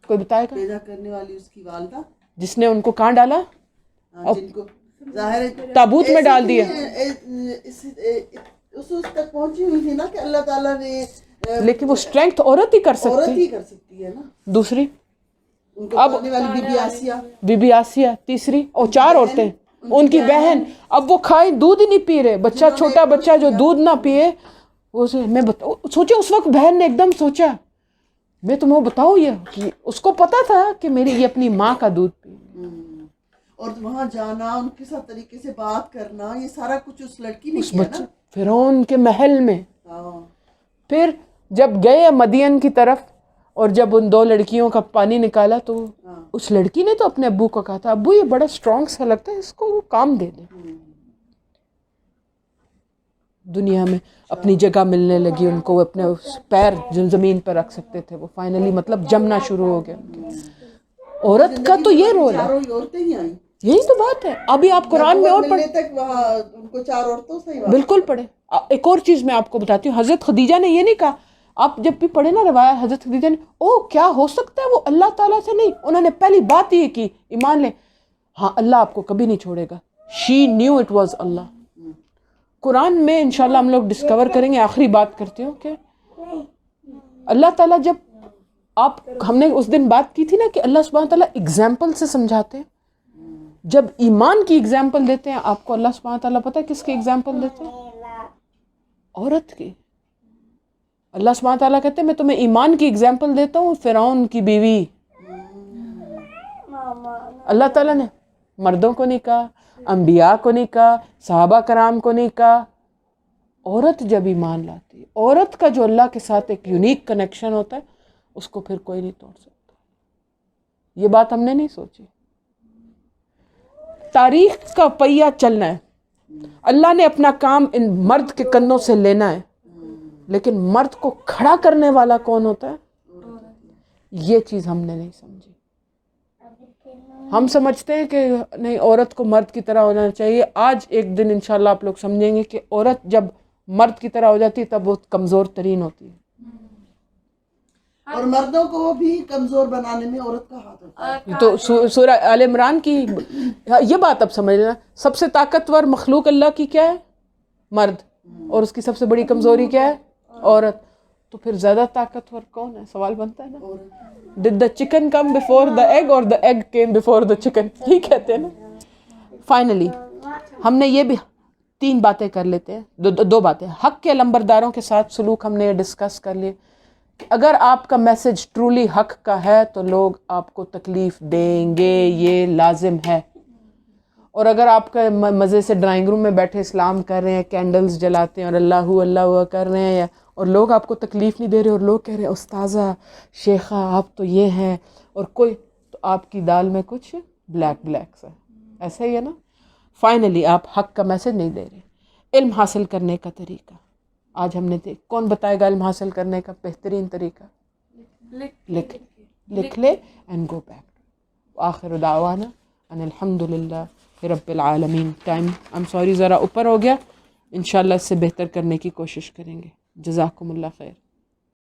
کوئی بتائے گا؟ پیدا کرنے والی اس کی والدہ, جس نے ان کو کہاں ڈالا, جن کو ظاہر تابوت میں ڈال دیا. اس تک پہنچی ہوئی تھی نا کہ اللہ تعالیٰ نے, لیکن وہ اسٹرینگتھ عورت ہی کر سکتی ہے نا. دوسری ان کو پڑھنے والی بی بی آسیہ, تیسری, اور 4 عورتیں, ان کی بہن. اب وہ کھائے دودھ ہی نہیں پی رہے, بچہ چھوٹا بچہ جو دودھ نہ پیے, میں سوچے اس وقت بہن نے ایک دم سوچا, میں تمہیں بتاؤں, یہ کہ اس کو پتا تھا کہ میری یہ اپنی ماں کا دودھ پی, اور وہاں جانا, ان کے ساتھ طریقے سے بات کرنا, یہ سارا کچھ اس لڑکی نے کیا نا فرعون کے محل میں. پھر جب گئے مدین کی طرف, اور جب ان 2 لڑکیوں کا پانی نکالا, تو اس لڑکی نے تو اپنے ابو کو کہا تھا, ابو یہ بڑا اسٹرانگ سا لگتا ہے, اس کو کام دے دیں. دنیا میں اپنی جگہ ملنے لگی ان کو, وہ اپنے پیر زمین پر رکھ سکتے تھے, وہ فائنلی مطلب جمنا شروع ہو گیا. عورت کا تو یہ رول ہے, یہی تو بات ہے. ابھی آپ قرآن میں اور ان کو 4 عورتوں سے بالکل پڑھے. ایک اور چیز میں آپ کو بتاتی ہوں, حضرت خدیجہ نے یہ نہیں کہا آپ جب بھی پڑھے نا روایت حضرت خدیجہ نے او کیا ہو سکتا ہے وہ اللہ تعالیٰ سے نہیں, انہوں نے پہلی بات یہ کی ایمان لے ہاں اللہ آپ کو کبھی نہیں چھوڑے گا. شی نیو اٹ واز اللہ. قرآن میں انشاءاللہ ہم لوگ ڈسکور کریں گے. آخری بات کرتی ہوں کہ اللہ تعالیٰ جب ہم نے اس دن بات کی تھی نا کہ اللہ سبحانہ تعالیٰ اگزامپل سے سمجھاتے ہیں. جب ایمان کی اگزامپل دیتے ہیں آپ کو اللہ سبحانہ تعالیٰ پتہ ہے کس کی اگزامپل دیتے ہیں؟ عورت کی. اللہ سبحانہ تعالیٰ کہتے ہیں میں تمہیں ایمان کی اگزامپل دیتا ہوں فرعون کی بیوی. اللہ تعالیٰ نے مردوں کو نہیں کہا, انبیاء کو نہیں کہا, صحابہ کرام کو نہیں کہا. عورت جب ایمان لاتی ہے, عورت کا جو اللہ کے ساتھ ایک یونیک کنیکشن ہوتا ہے اس کو پھر کوئی نہیں توڑ سکتا. یہ بات ہم نے نہیں سوچی. تاریخ کا پہیہ چلنا ہے. اللہ نے اپنا کام ان مرد کے کندھوں سے لینا ہے, لیکن مرد کو کھڑا کرنے والا کون ہوتا ہے؟ یہ چیز ہم نے نہیں سمجھی. ہم سمجھتے ہیں کہ نہیں عورت کو مرد کی طرح ہونا چاہیے. آج ایک دن انشاءاللہ آپ لوگ سمجھیں گے کہ عورت جب مرد کی طرح ہو جاتی ہے تب وہ کمزور ترین ہوتی ہے. اور مردوں کو بھی کمزور بنانے میں عورت کا ہاتھ ہوتا ہے. تو سورہ آل عمران کی یہ بات اب سمجھ لینا, سب سے طاقتور مخلوق اللہ کی کیا ہے؟ مرد. اور اس کی سب سے بڑی کمزوری کیا ہے؟ عورت. تو پھر زیادہ طاقتور کون ہے؟ سوال بنتا ہے نا. Did the chicken come before the egg or the egg came before the chicken? یہ کہتے ہیں نا. فائنلی ہم نے یہ بھی 3 باتیں کر لیتے ہیں, 2 باتیں. حق کے علمبرداروں کے ساتھ سلوک ہم نے ڈسکس کر لیے کہ اگر آپ کا میسج ٹرولی حق کا ہے تو لوگ آپ کو تکلیف دیں گے, یہ لازم ہے. اور اگر آپ کا مزے سے ڈرائنگ روم میں بیٹھے اسلام کر رہے ہیں, کینڈلز جلاتے ہیں اور اللہ کر رہے ہیں, اور لوگ آپ کو تکلیف نہیں دے رہے اور لوگ کہہ رہے ہیں استاذہ شیخہ آپ تو یہ ہیں اور کوئی, تو آپ کی دال میں کچھ بلیکس ہے. ایسا ہی ہے نا. فائنلی آپ حق کا میسج نہیں دے رہے. علم حاصل کرنے کا طریقہ آج ہم نے کون بتائے گا علم حاصل کرنے کا بہترین طریقہ؟ لکھ لے اینڈ گو بیک. آخر دعوانا ان الحمدللہ رب العالمین. ٹائم سوری ذرا اوپر ہو گیا, انشاءاللہ اس سے بہتر کرنے کی کوشش کریں گے. جزاکم اللہ خیر.